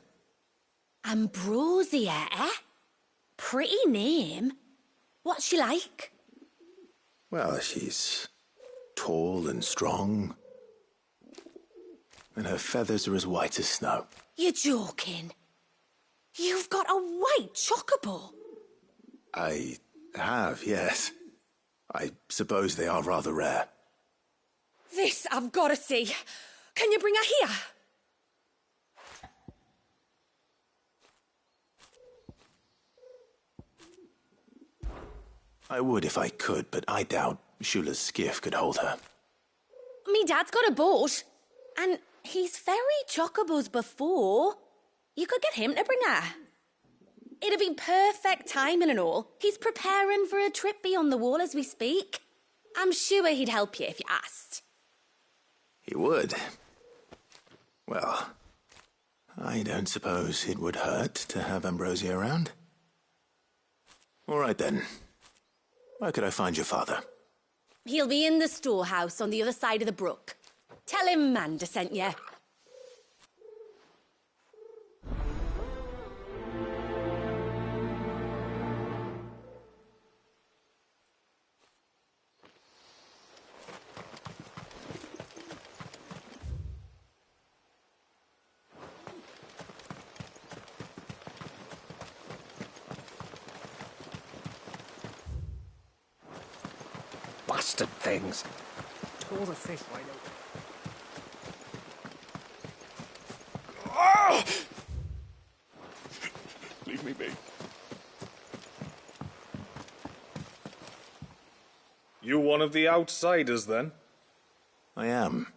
Ambrosia, eh? Pretty name. What's she like? Well, she's tall and strong. And her feathers are as white as snow. You're joking. You've got a white chocobo. I have, yes. I suppose they are rather rare. This I've got to see. Can you bring her here? I would if I could, but I doubt Shula's skiff could hold her. Me dad's got a boat. And he's ferried chocobos before. You could get him to bring her. It'd be perfect timing and all. He's preparing for a trip beyond the wall as we speak. I'm sure he'd help you if you asked. He would. Well, I don't suppose it would hurt to have Ambrosia around. All right then. Where could I find your father? He'll be in the storehouse on the other side of the brook. Tell him Manda sent you. Bastard things. Tore the fish wide open. Ah! Leave me be. You one of the outsiders, then? I am.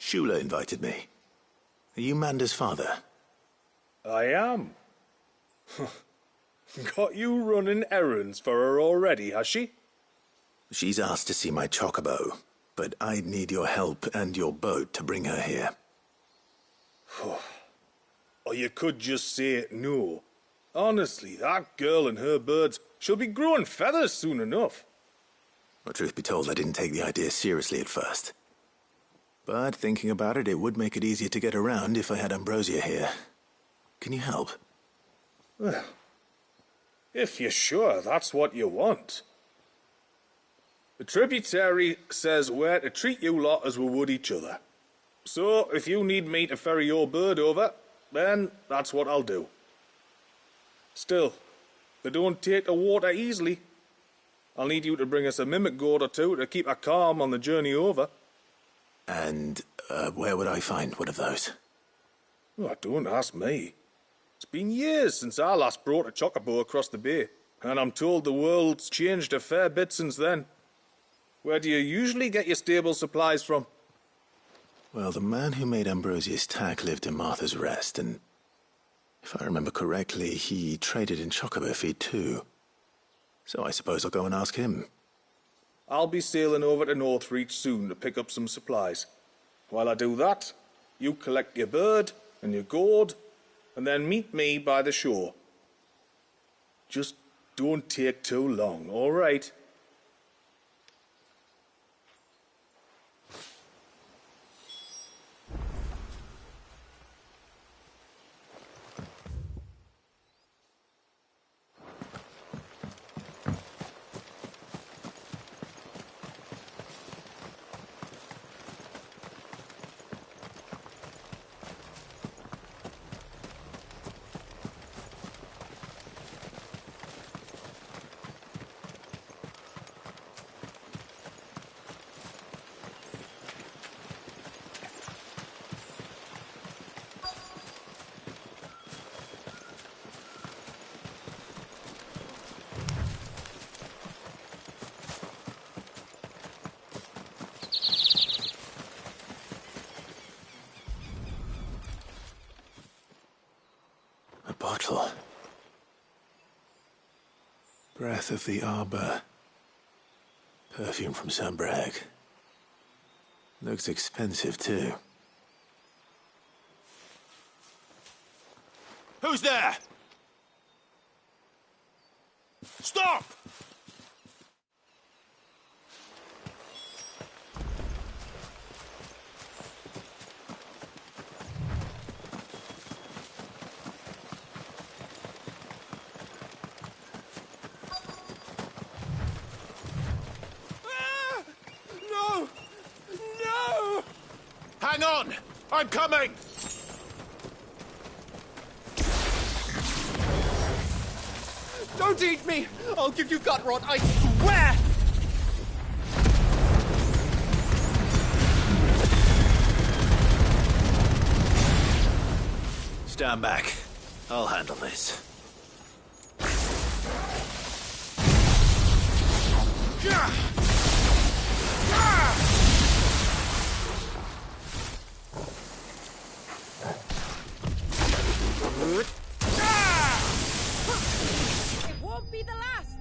Shula invited me. Are you Manda's father? I am. Got you running errands for her already, has she? She's asked to see my chocobo, but I'd need your help and your boat to bring her here. Or you could just say no. Honestly, that girl and her birds, she'll be growing feathers soon enough. Well, truth be told, I didn't take the idea seriously at first. But thinking about it, it would make it easier to get around if I had Ambrosia here. Can you help? Well, if you're sure that's what you want. The tributary says we're to treat you lot as we would each other. So, if you need me to ferry your bird over, then that's what I'll do. Still, they don't take the water easily. I'll need you to bring us a mimic gourd or two to keep her calm on the journey over. And where would I find one of those? Oh, don't ask me. It's been years since I last brought a chocobo across the bay, and I'm told the world's changed a fair bit since then. Where do you usually get your stable supplies from? Well, the man who made Ambrosia's tack lived in Martha's Rest, and if I remember correctly, he traded in chocobo feed too. So I suppose I'll go and ask him. I'll be sailing over to Northreach soon to pick up some supplies. While I do that, you collect your bird and your gourd, and then meet me by the shore. Just don't take too long, all right? Bottle. Breath of the Arbor. Perfume from Sunbrag. Looks expensive, too. Who's there? Stop! Hang on! I'm coming! Don't eat me! I'll give you gut rot, I swear! Stand back. I'll handle this. It won't be the last!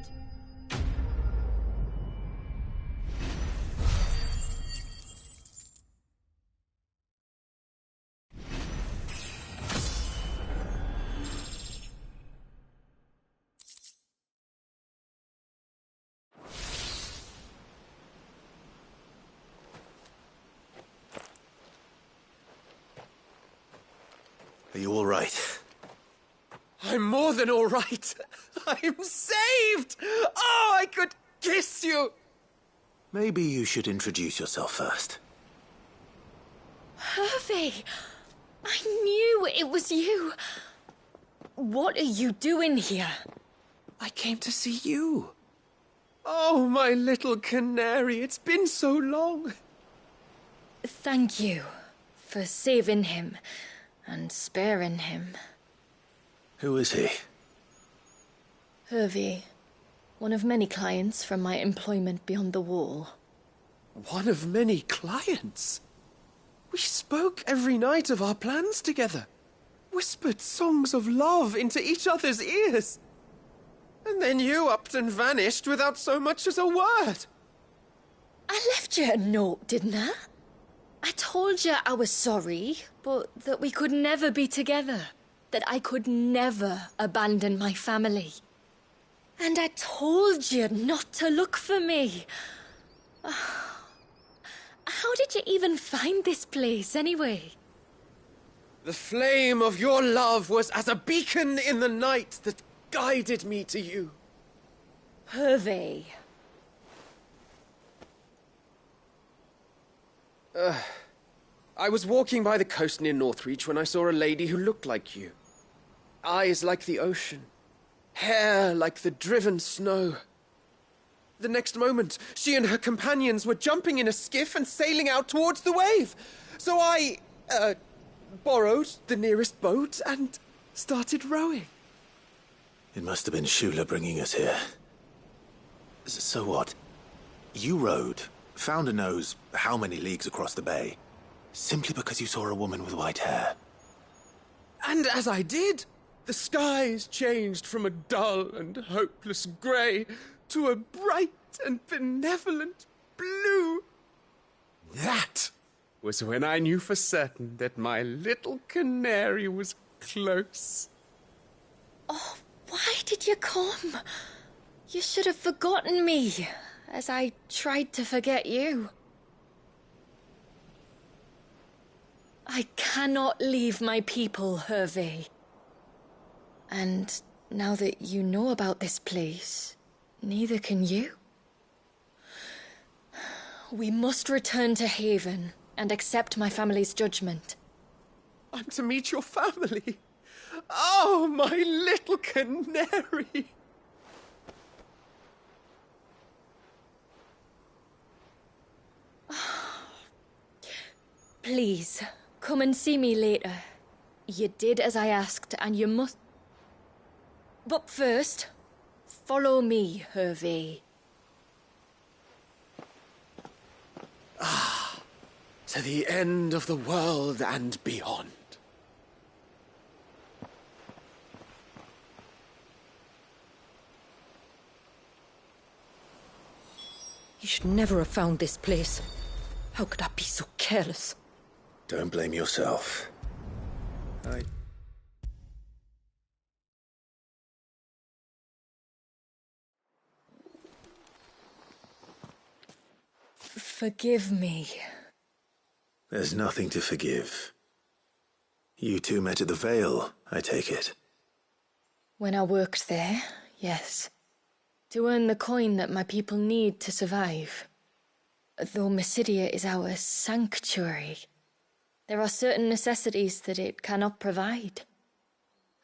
Are you all right? I'm more than all right. I'm saved! Oh, I could kiss you! Maybe you should introduce yourself first. Hervey! I knew it was you. What are you doing here? I came to see you. Oh, my little canary, it's been so long. Thank you for saving him and sparing him. Who is he? Hervey, one of many clients from my employment beyond the wall. One of many clients? We spoke every night of our plans together. Whispered songs of love into each other's ears. And then you upped and vanished without so much as a word. I left you a note, didn't I? I told you I was sorry, but that we could never be together. That I could never abandon my family. And I told you not to look for me. How did you even find this place, anyway? The flame of your love was as a beacon in the night that guided me to you. Hervey. I was walking by the coast near Northreach when I saw a lady who looked like you. Eyes like the ocean. Hair like the driven snow. The next moment, she and her companions were jumping in a skiff and sailing out towards the wave. So I, borrowed the nearest boat and started rowing. It must have been Shula bringing us here. So what? You rowed, found a nose how many leagues across the bay, simply because you saw a woman with white hair. And as I did, the skies changed from a dull and hopeless grey to a bright and benevolent blue. That was when I knew for certain that my little canary was close. Oh, why did you come? You should have forgotten me, as I tried to forget you. I cannot leave my people, Hervey. And now that you know about this place, neither can you. We must return to Haven and accept my family's judgment. I'm to meet your family. Oh, my little canary. Please, come and see me later. You did as I asked, and you must... But first, follow me, Hervey. To the end of the world and beyond. You should never have found this place. How could I be so careless? Don't blame yourself. Forgive me. There's nothing to forgive. You two met at the Vale, I take it. When I worked there, yes. To earn the coin that my people need to survive. Though Mysidia is our sanctuary, there are certain necessities that it cannot provide.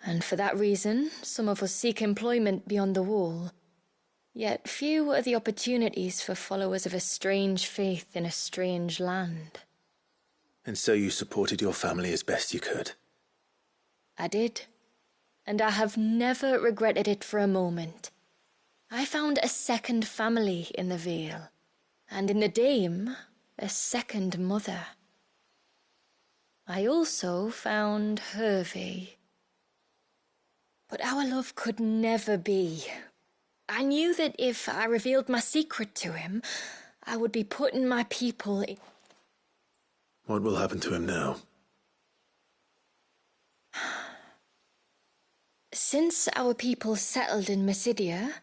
And for that reason, some of us seek employment beyond the wall. Yet few are the opportunities for followers of a strange faith in a strange land. And so you supported your family as best you could? I did. And I have never regretted it for a moment. I found a second family in the Vale. And in the Dame, a second mother. I also found Hervey. But our love could never be. I knew that if I revealed my secret to him, I would be putting my people in... What will happen to him now? Since our people settled in Mysidia,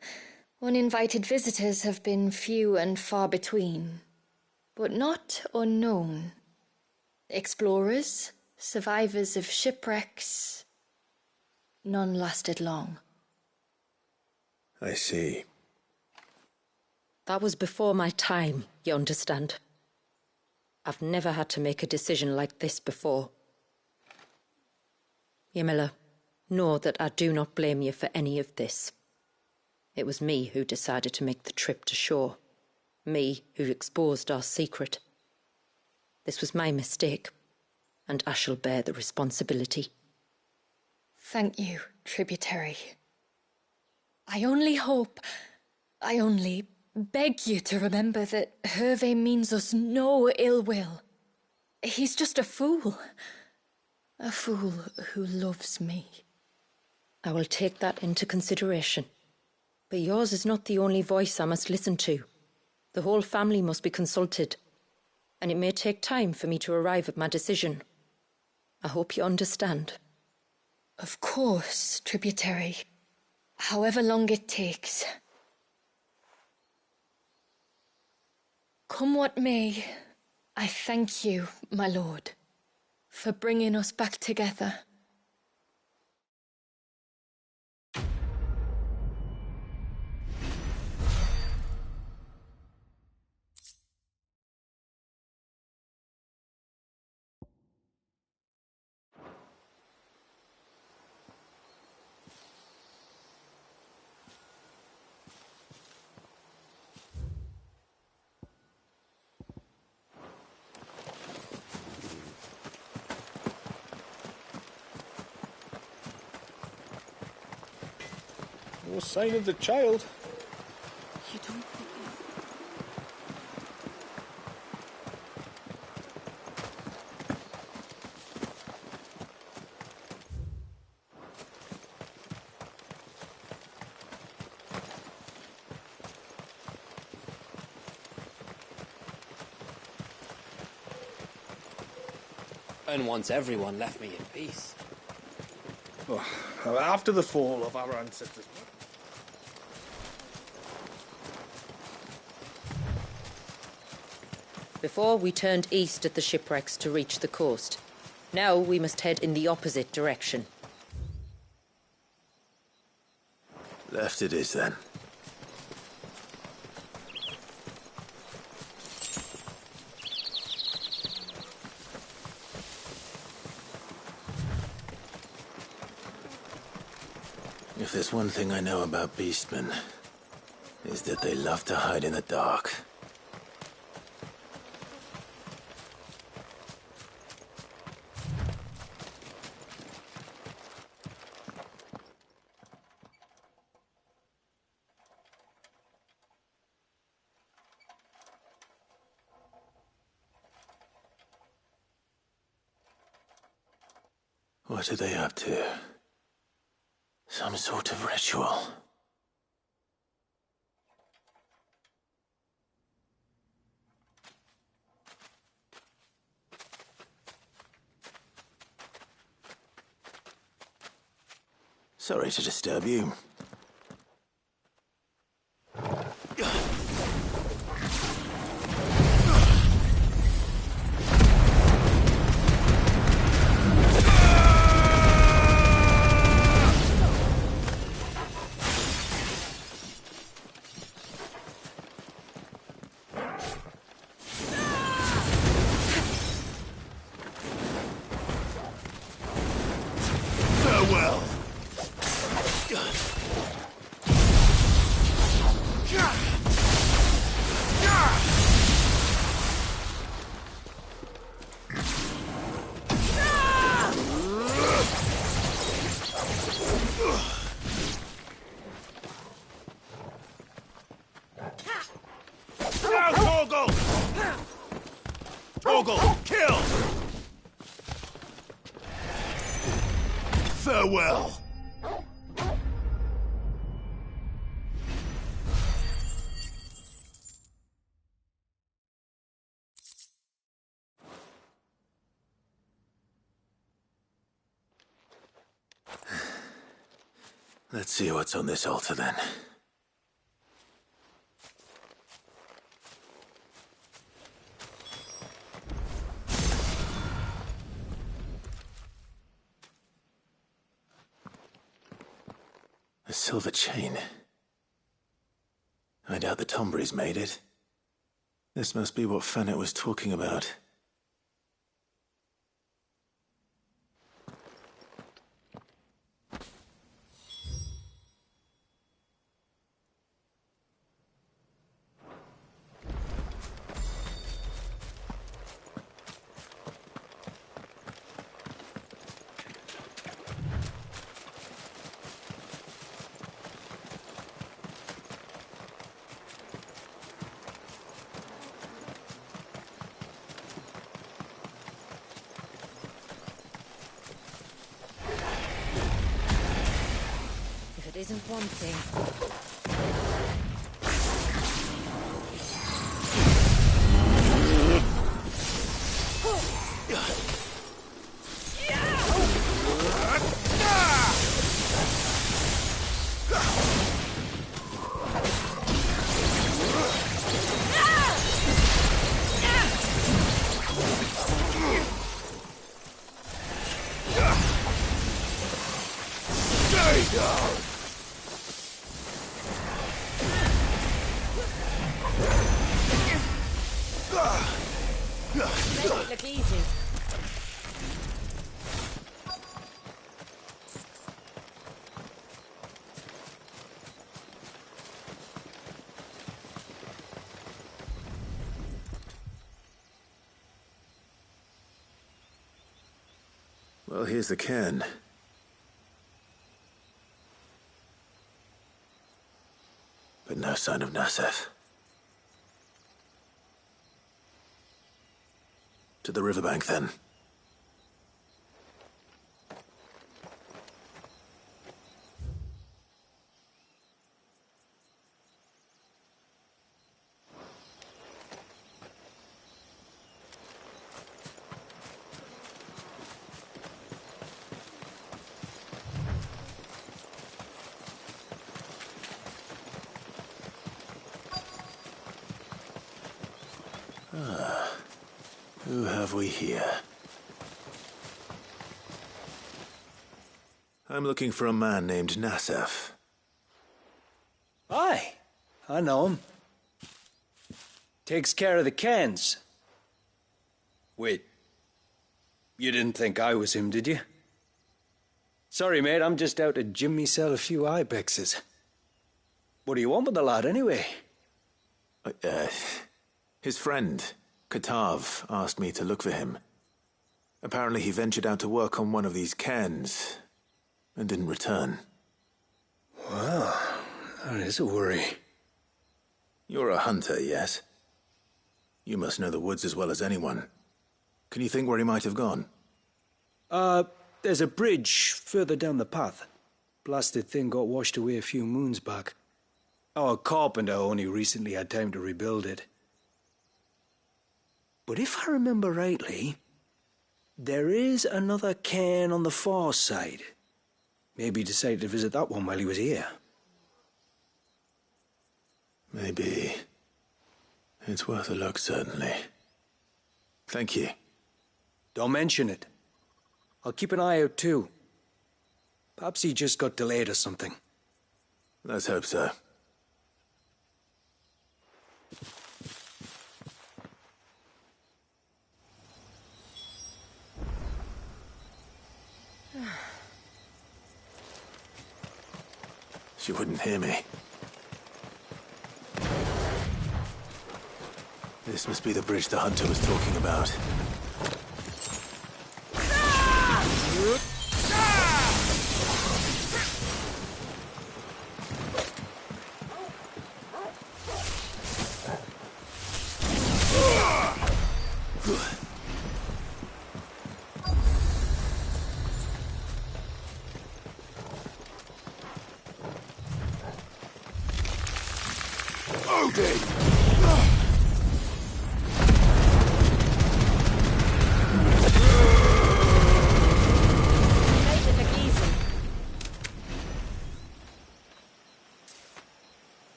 uninvited visitors have been few and far between, but not unknown. Explorers, Survivors of shipwrecks. None lasted long. I see. That was before my time, you understand? I've never had to make a decision like this before. Ymila, know that I do not blame you for any of this. It was me who decided to make the trip to shore. Me who exposed our secret. This was my mistake, and I shall bear the responsibility. Thank you, tributary. I only beg you to remember that Hervé means us no ill will. He's just a fool. A fool who loves me. I will take that into consideration. But yours is not the only voice I must listen to. The whole family must be consulted, and it may take time for me to arrive at my decision. I hope you understand. Of course, tributary. However long it takes. Come what may, I thank you, my lord, for bringing us back together. No sign of the child. You don't think... And once everyone left me in peace. Oh, after the fall of our ancestors. Before we turned east at the shipwrecks to reach the coast. Now we must head in the opposite direction. Left it is, then. If there's one thing I know about beastmen, is that they love to hide in the dark. What are they up to? Some sort of ritual. Sorry to disturb you. Farewell. Now, Torgal! Torgal, kill! Farewell. Let's see what's on this altar, then. A silver chain. I doubt the Tombries made it. This must be what Fennec was talking about. If it isn't one thing. Stay down! Make it look easy. Well, here's the cairn. But no sign of Nasef. To the riverbank, then. Who have we here? I'm looking for a man named Nasef. Aye, I know him. Takes care of the cans. Wait, you didn't think I was him, did you? Sorry, mate, I'm just out to gym myself a few ibexes. What do you want with the lad, anyway? His friend, Katav, asked me to look for him. Apparently he ventured out to work on one of these cairns and didn't return. Well, that is a worry. You're a hunter, yes? You must know the woods as well as anyone. Can you think where he might have gone? There's a bridge further down the path. Blasted thing got washed away a few moons back. Our carpenter only recently had time to rebuild it. But if I remember rightly, there is another cairn on the far side. Maybe he decided to visit that one while he was here. Maybe. It's worth a look, certainly. Thank you. Don't mention it. I'll keep an eye out too. Perhaps he just got delayed or something. Let's hope so. She wouldn't hear me. This must be the bridge the hunter was talking about.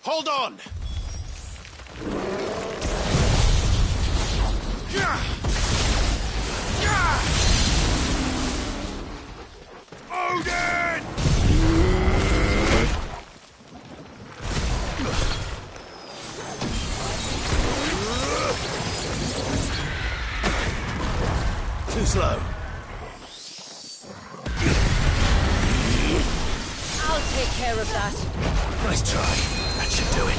Hold on! Odin! Too slow. I'll take care of that. Nice try. That should do it.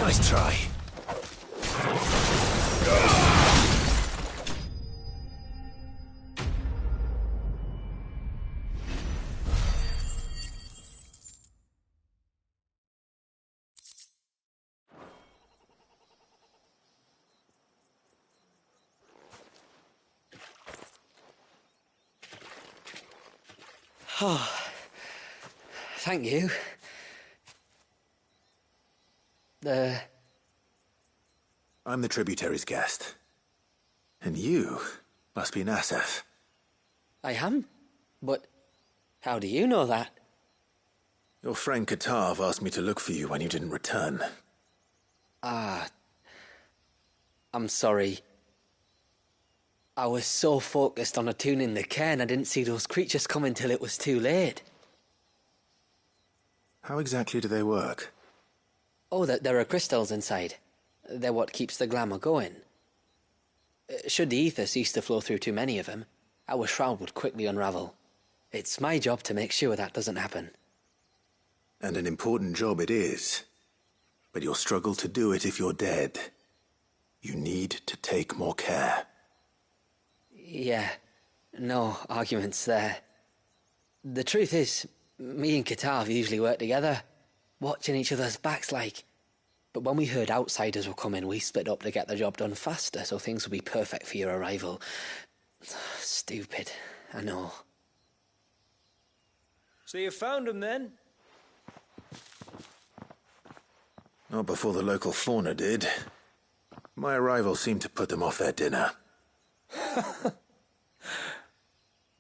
Nice try. Oh, thank you. I'm the tributary's guest. And you must be Nasef. I am? But how do you know that? Your friend Katav asked me to look for you when you didn't return. Ah, I'm sorry. I was so focused on attuning the cairn I didn't see those creatures coming till it was too late. How exactly do they work? Oh, there are crystals inside. They're what keeps the glamour going. Should the ether cease to flow through too many of them, our shroud would quickly unravel. It's my job to make sure that doesn't happen. And an important job it is. But you'll struggle to do it if you're dead. You need to take more care. Yeah, no arguments there. The truth is, me and Katav usually work together, watching each other's backs like. But when we heard outsiders were coming, we split up to get the job done faster so things would be perfect for your arrival. Stupid, I know. So you found him then? Not before the local fauna did. My arrival seemed to put them off their dinner.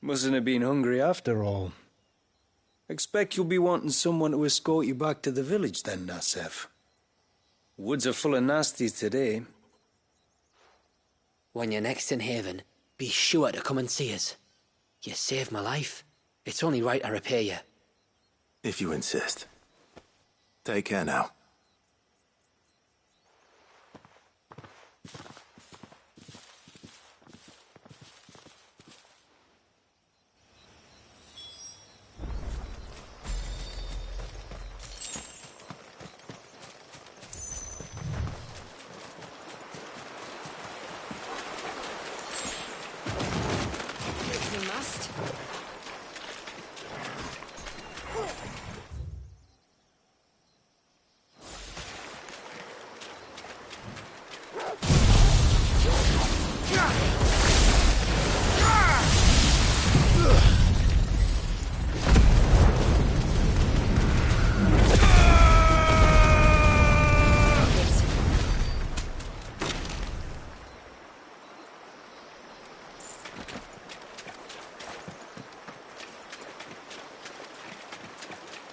Mustn't have been hungry after all. Expect you'll be wanting someone to escort you back to the village then, Nasef. Woods are full of nasties today. When you're next in Haven, be sure to come and see us. You saved my life. It's only right I repay you. If you insist. Take care now. You must.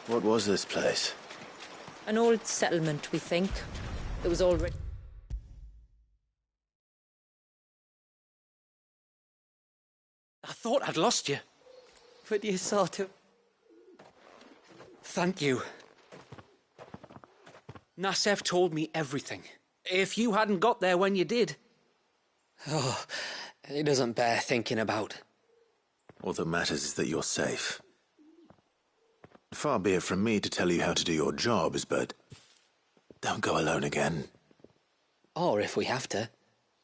What was this place? An old settlement, we think. It was already... I thought I'd lost you. But you sort of... Thank you. Nasef told me everything. If you hadn't got there when you did... Oh, it doesn't bear thinking about. All that matters is that you're safe. Far be it from me to tell you how to do your jobs, but Don't go alone again. Or if we have to,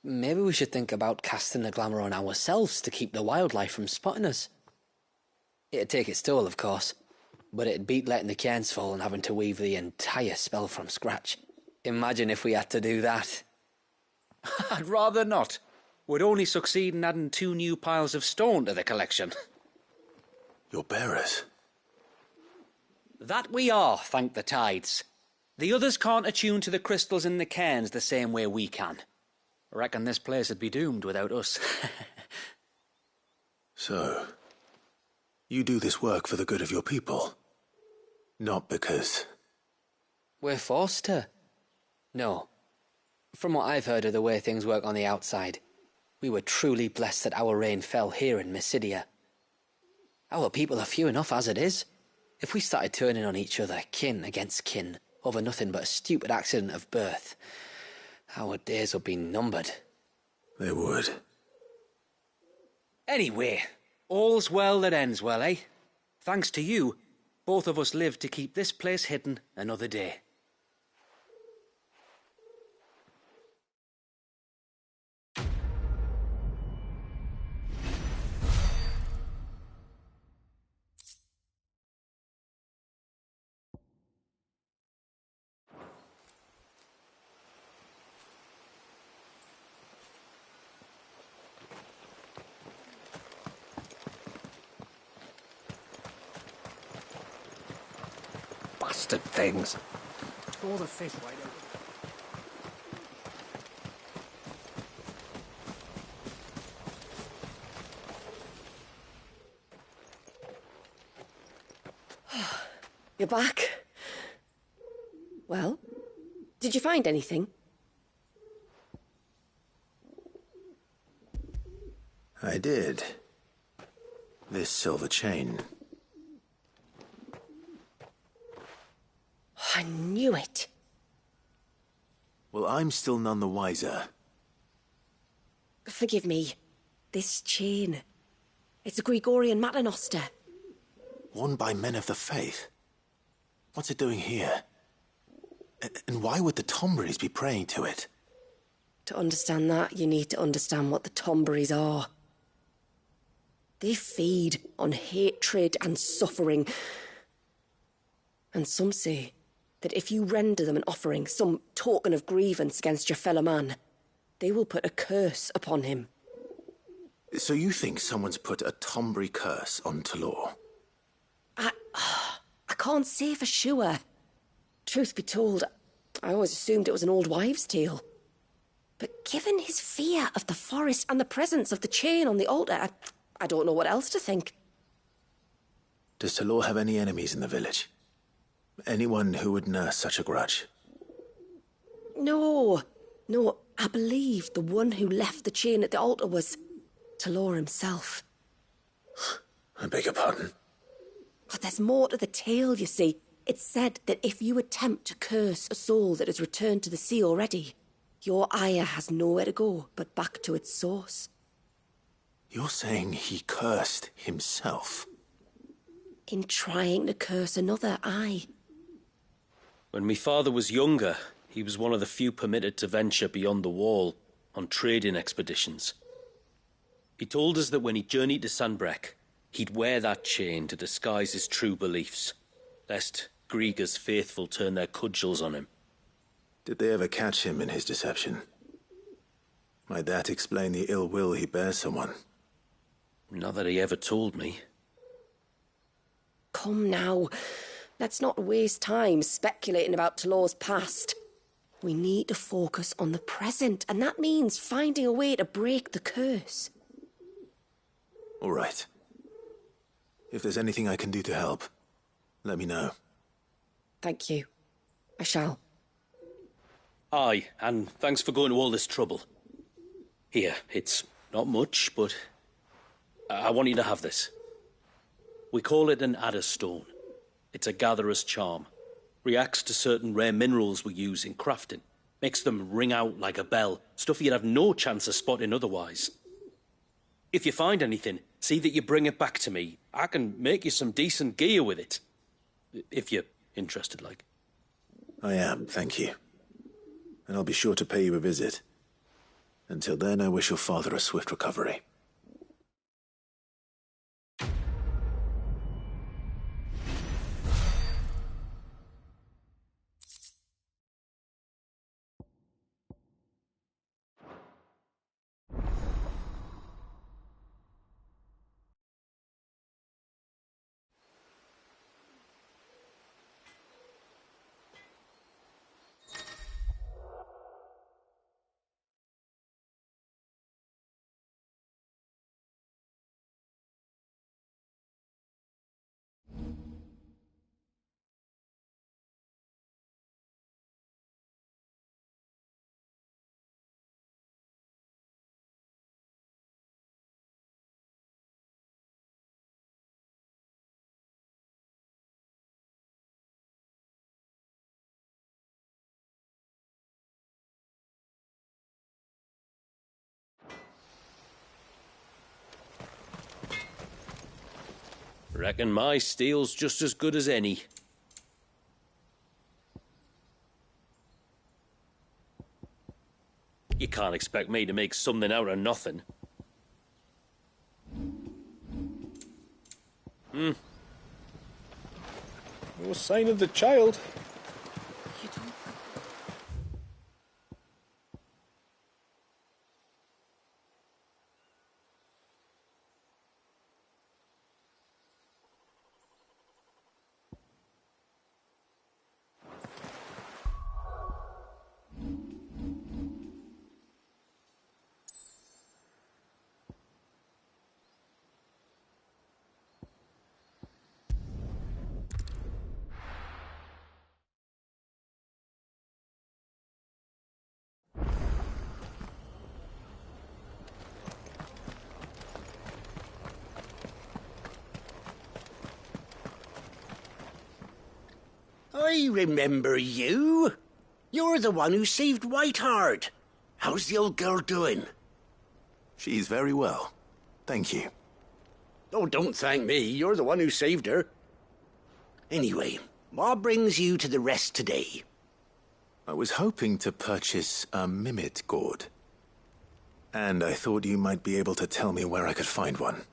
maybe we should think about casting the glamour on ourselves to keep the wildlife from spotting us. It'd take its toll, of course, but it'd beat letting the cairns fall and having to weave the entire spell from scratch. Imagine if we had to do that. I'd rather not. We'd only succeed in adding 2 new piles of stone to the collection. Your bearers? That we are, thank the tides. The others can't attune to the crystals in the cairns the same way we can. I reckon this place would be doomed without us. So, you do this work for the good of your people? Not because... We're forced to. No. From what I've heard of the way things work on the outside, we were truly blessed that our rain fell here in Mysidia. Our people are few enough as it is. If we started turning on each other, kin against kin, over nothing but a stupid accident of birth, our days would be numbered. They would. Anyway, all's well that ends well, eh? Thanks to you, both of us lived to keep this place hidden another day. Bastard things. Tore the fish wide open. You're back. Well, did you find anything? I did. This silver chain. I knew it. Well, I'm still none the wiser. Forgive me. This chain. It's a Gregorian Maternoster. Worn by men of the faith. What's it doing here? And why would the Tomberries be praying to it? To understand that, you need to understand what the Tomberries are. They feed on hatred and suffering. And some say that if you render them an offering, some token of grievance against your fellow man, they will put a curse upon him. So you think someone's put a Tombury curse on Talor? I can't say for sure. Truth be told, I always assumed it was an old wives' tale. But given his fear of the forest and the presence of the chain on the altar, I don't know what else to think. Does Talor have any enemies in the village? Anyone who would nurse such a grudge? No, I believe the one who left the chain at the altar was Talor himself. I beg your pardon? But there's more to the tale, you see. It's said that if you attempt to curse a soul that has returned to the sea already, your ire has nowhere to go but back to its source. You're saying he cursed himself? In trying to curse another, aye. When my father was younger, he was one of the few permitted to venture beyond the wall on trading expeditions. He told us that when he journeyed to Sanbreque, he'd wear that chain to disguise his true beliefs, lest Griega's faithful turn their cudgels on him. Did they ever catch him in his deception? Might that explain the ill will he bears someone? Not that he ever told me. Come now, let's not waste time speculating about Talor's past. We need to focus on the present, and that means finding a way to break the curse. All right. If there's anything I can do to help, let me know. Thank you. I shall. Aye, and thanks for going to all this trouble. Here, it's not much, but I want you to have this. We call it an adder stone. It's a gatherer's charm. Reacts to certain rare minerals we use in crafting. Makes them ring out like a bell. Stuff you'd have no chance of spotting otherwise. If you find anything, see that you bring it back to me. I can make you some decent gear with it. If you're interested, like. I am, thank you. and I'll be sure to pay you a visit. Until then, I wish your father a swift recovery. Reckon my steel's just as good as any. You can't expect me to make something out of nothing. No sign of the child. I remember you. You're the one who saved Whiteheart. How's the old girl doing? She's very well. Thank you. Oh, don't thank me. You're the one who saved her. Anyway, what brings you to the rest today? I was hoping to purchase a Mimit gourd. And I thought you might be able to tell me where I could find one.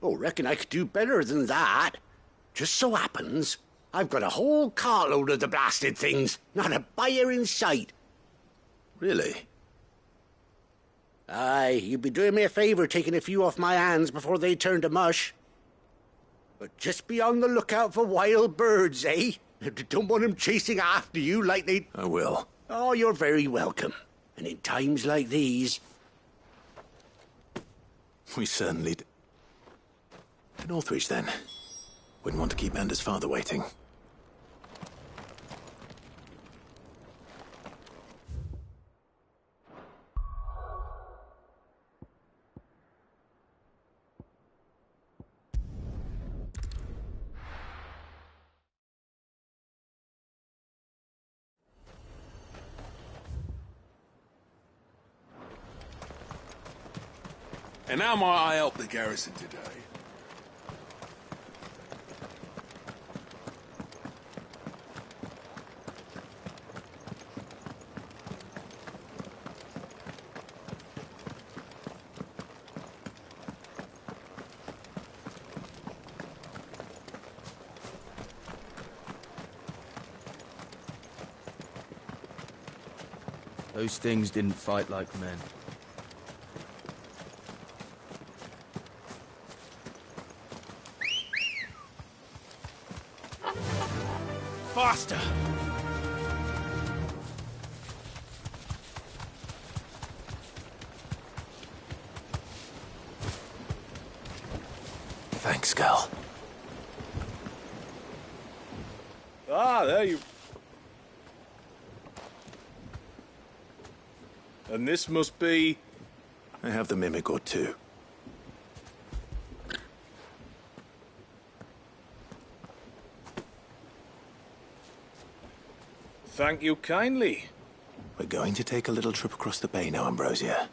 Oh, reckon I could do better than that. Just so happens, I've got a whole cartload of the blasted things. Not a buyer in sight. Really? Aye, you'd be doing me a favour taking a few off my hands before they turn to mush. But just be on the lookout for wild birds, eh? Don't want them chasing after you like they... I will. Oh, you're very welcome. And in times like these... We certainly... Northreach, then. Wouldn't want to keep Anders' father waiting. And how might I help the garrison today? Those things didn't fight like men. Faster! Thanks, Gal. Ah, there you... And this must be... I have the Mimic gourd too. Thank you kindly. We're going to take a little trip across the bay now, Ambrosia.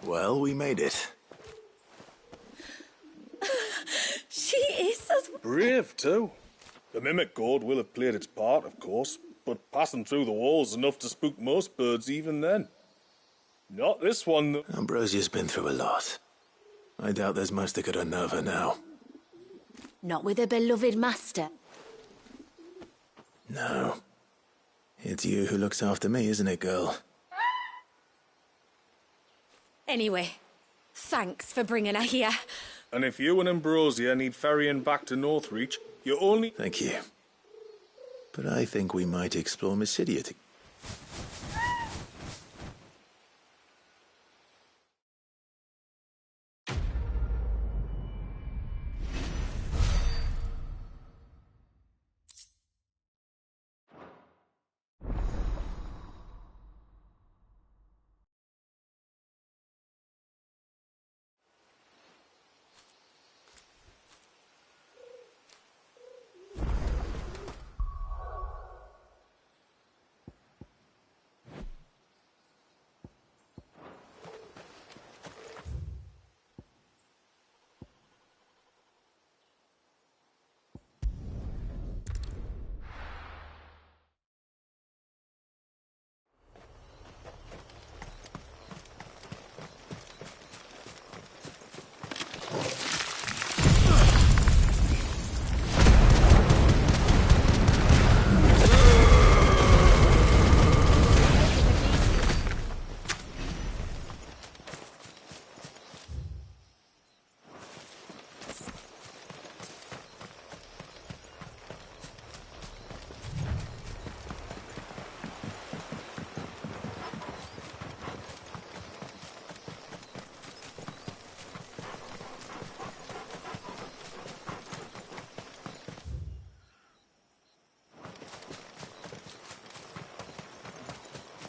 Well, we made it. She is as... Brave, too. The mimic gourd will have played its part, of course, but passing through the walls enough to spook most birds even then. Not this one, though. Ambrosia's been through a lot. I doubt there's much that could unnerve her now. Not with her beloved master. No. It's you who looks after me, isn't it, girl? Anyway, thanks for bringing her here. And if you and Ambrosia need ferrying back to Northreach, you only... Thank you. But I think we might explore Mysidia together.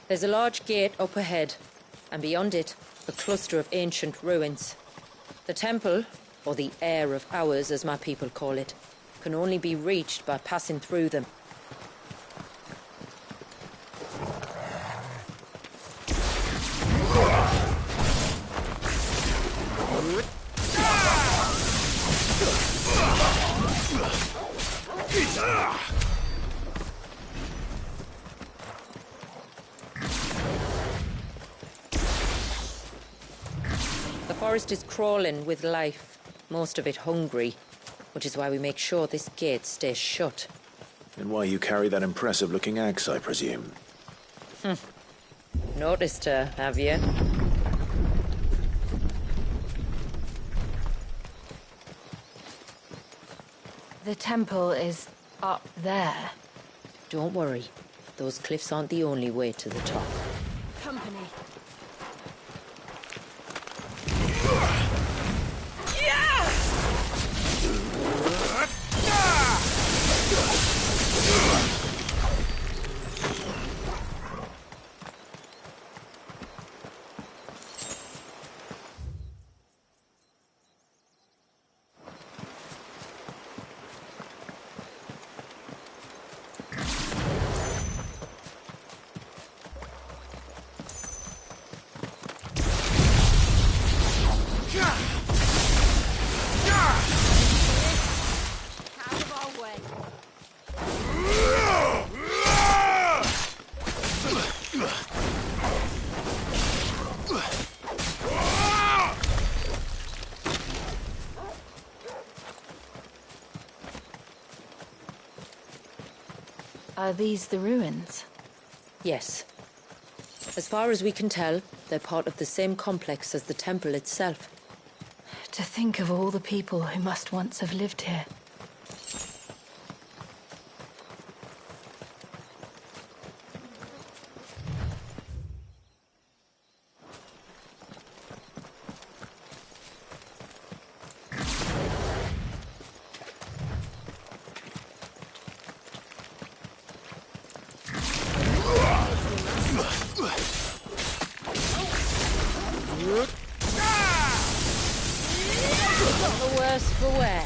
There's a large gate up ahead, and beyond it, a cluster of ancient ruins. The temple, or the Heir of Hours as my people call it, can only be reached by passing through them. The forest is crawling with life, most of it hungry, which is why we make sure this gate stays shut. And why you carry that impressive-looking axe, I presume. Noticed her, have you? The temple is up there. Don't worry. Those cliffs aren't the only way to the top. Company. Are these the ruins? Yes. As far as we can tell, they're part of the same complex as the temple itself. To think of all the people who must once have lived here. The worse for wear.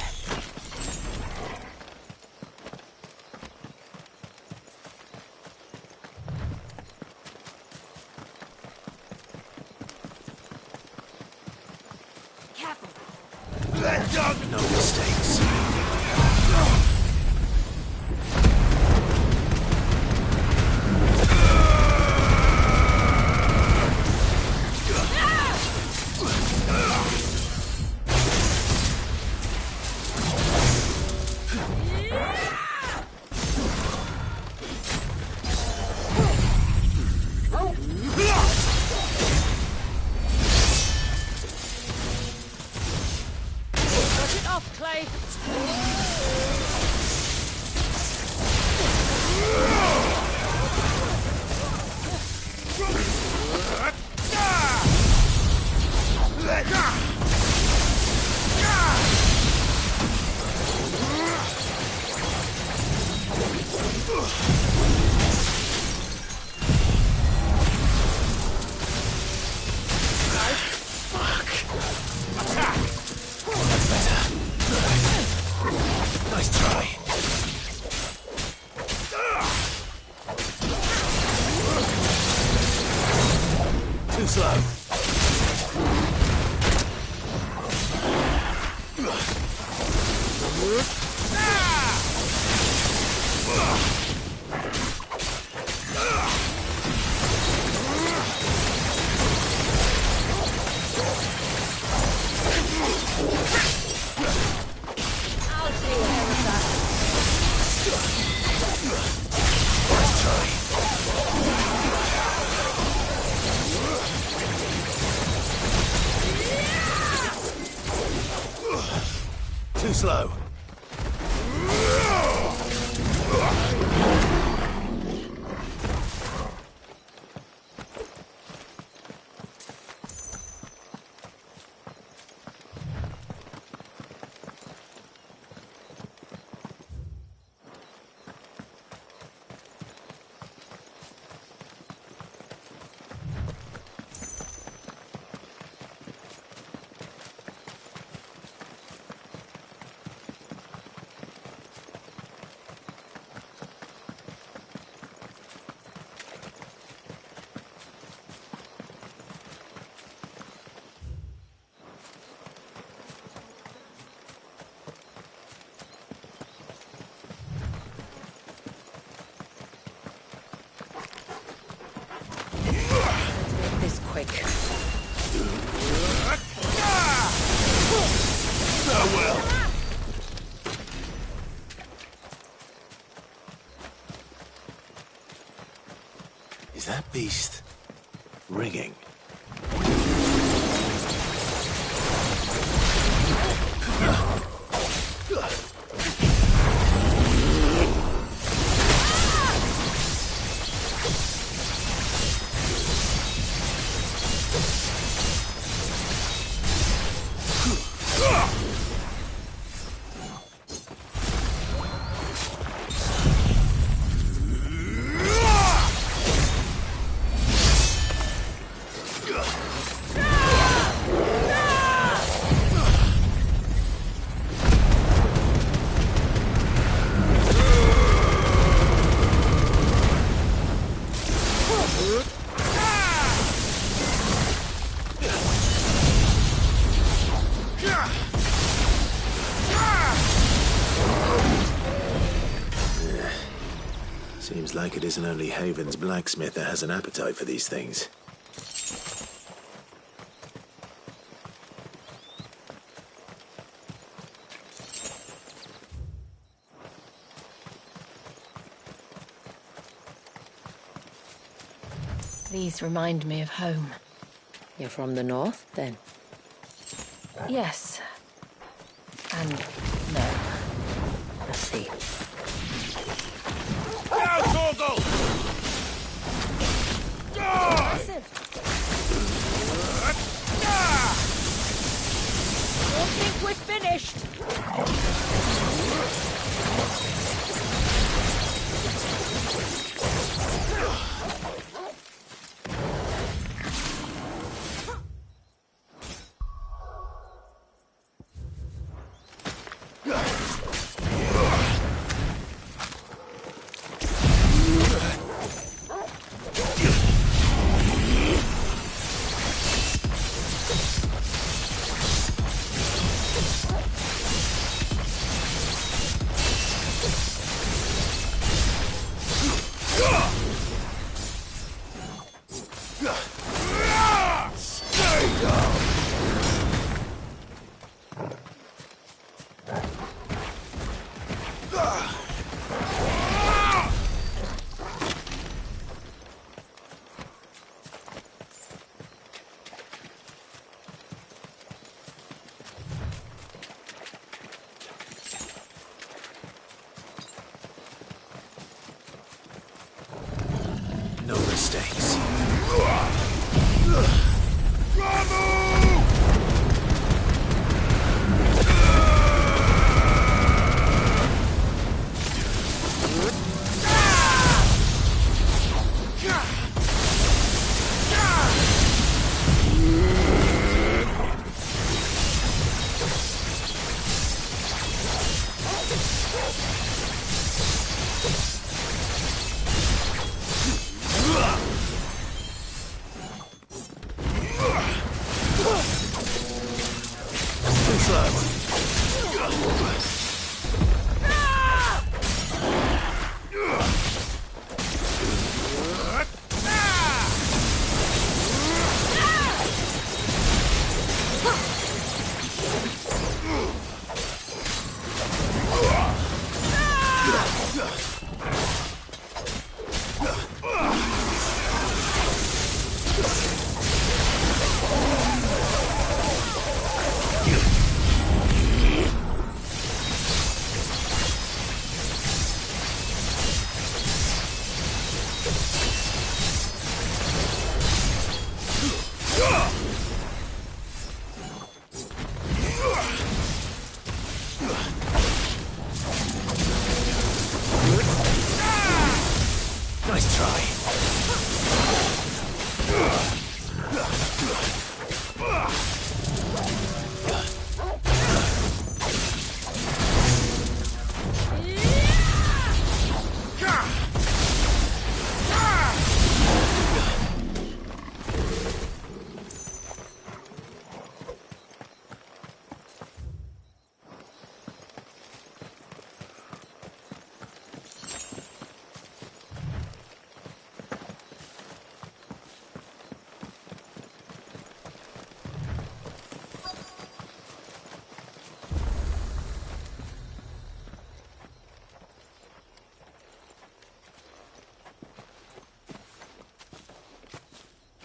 No mistakes. Too slow. This quick. Farewell. Is that beast ringing? Seems like it isn't only Haven's blacksmith that has an appetite for these things. These remind me of home. You're from the north, then? Yes. And no. I see. Now, Torgal! Don't think we're finished. Nice try.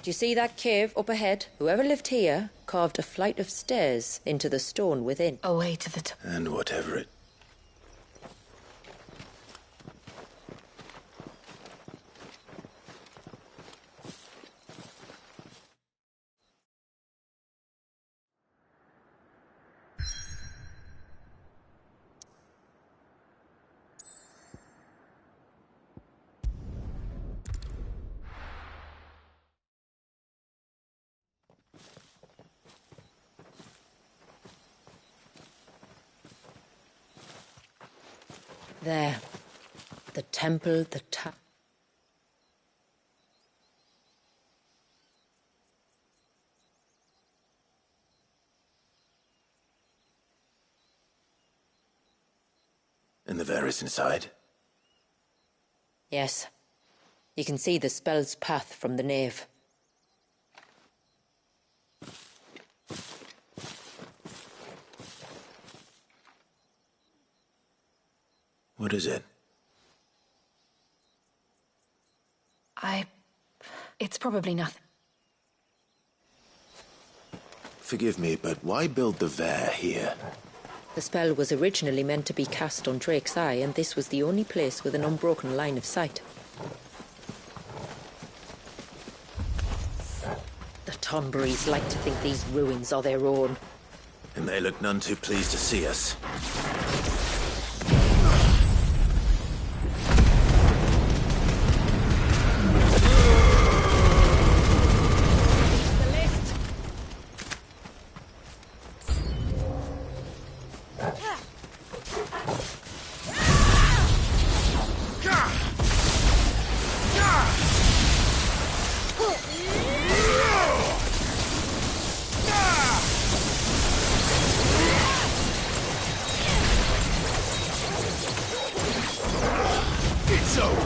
Do you see that cave up ahead? Whoever lived here carved a flight of stairs into the stone within. Away to the top. And whatever it... There. The temple, the And the Varys inside? Yes. You can see the spell's path from the nave. What is it? It's probably nothing. Forgive me, but why build the Vare here? The spell was originally meant to be cast on Drake's Eye, and this was the only place with an unbroken line of sight. The Tonberries like to think these ruins are their own. And they look none too pleased to see us. It's over.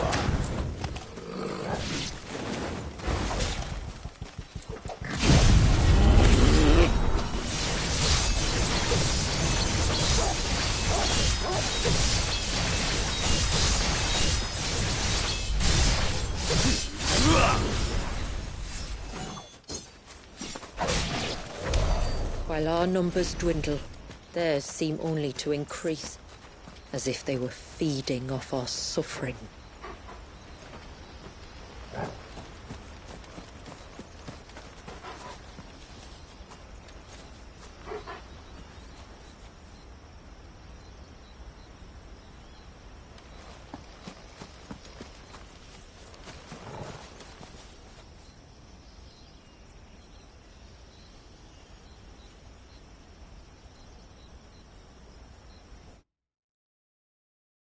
While our numbers dwindle, theirs seem only to increase, as if they were feeding off our suffering.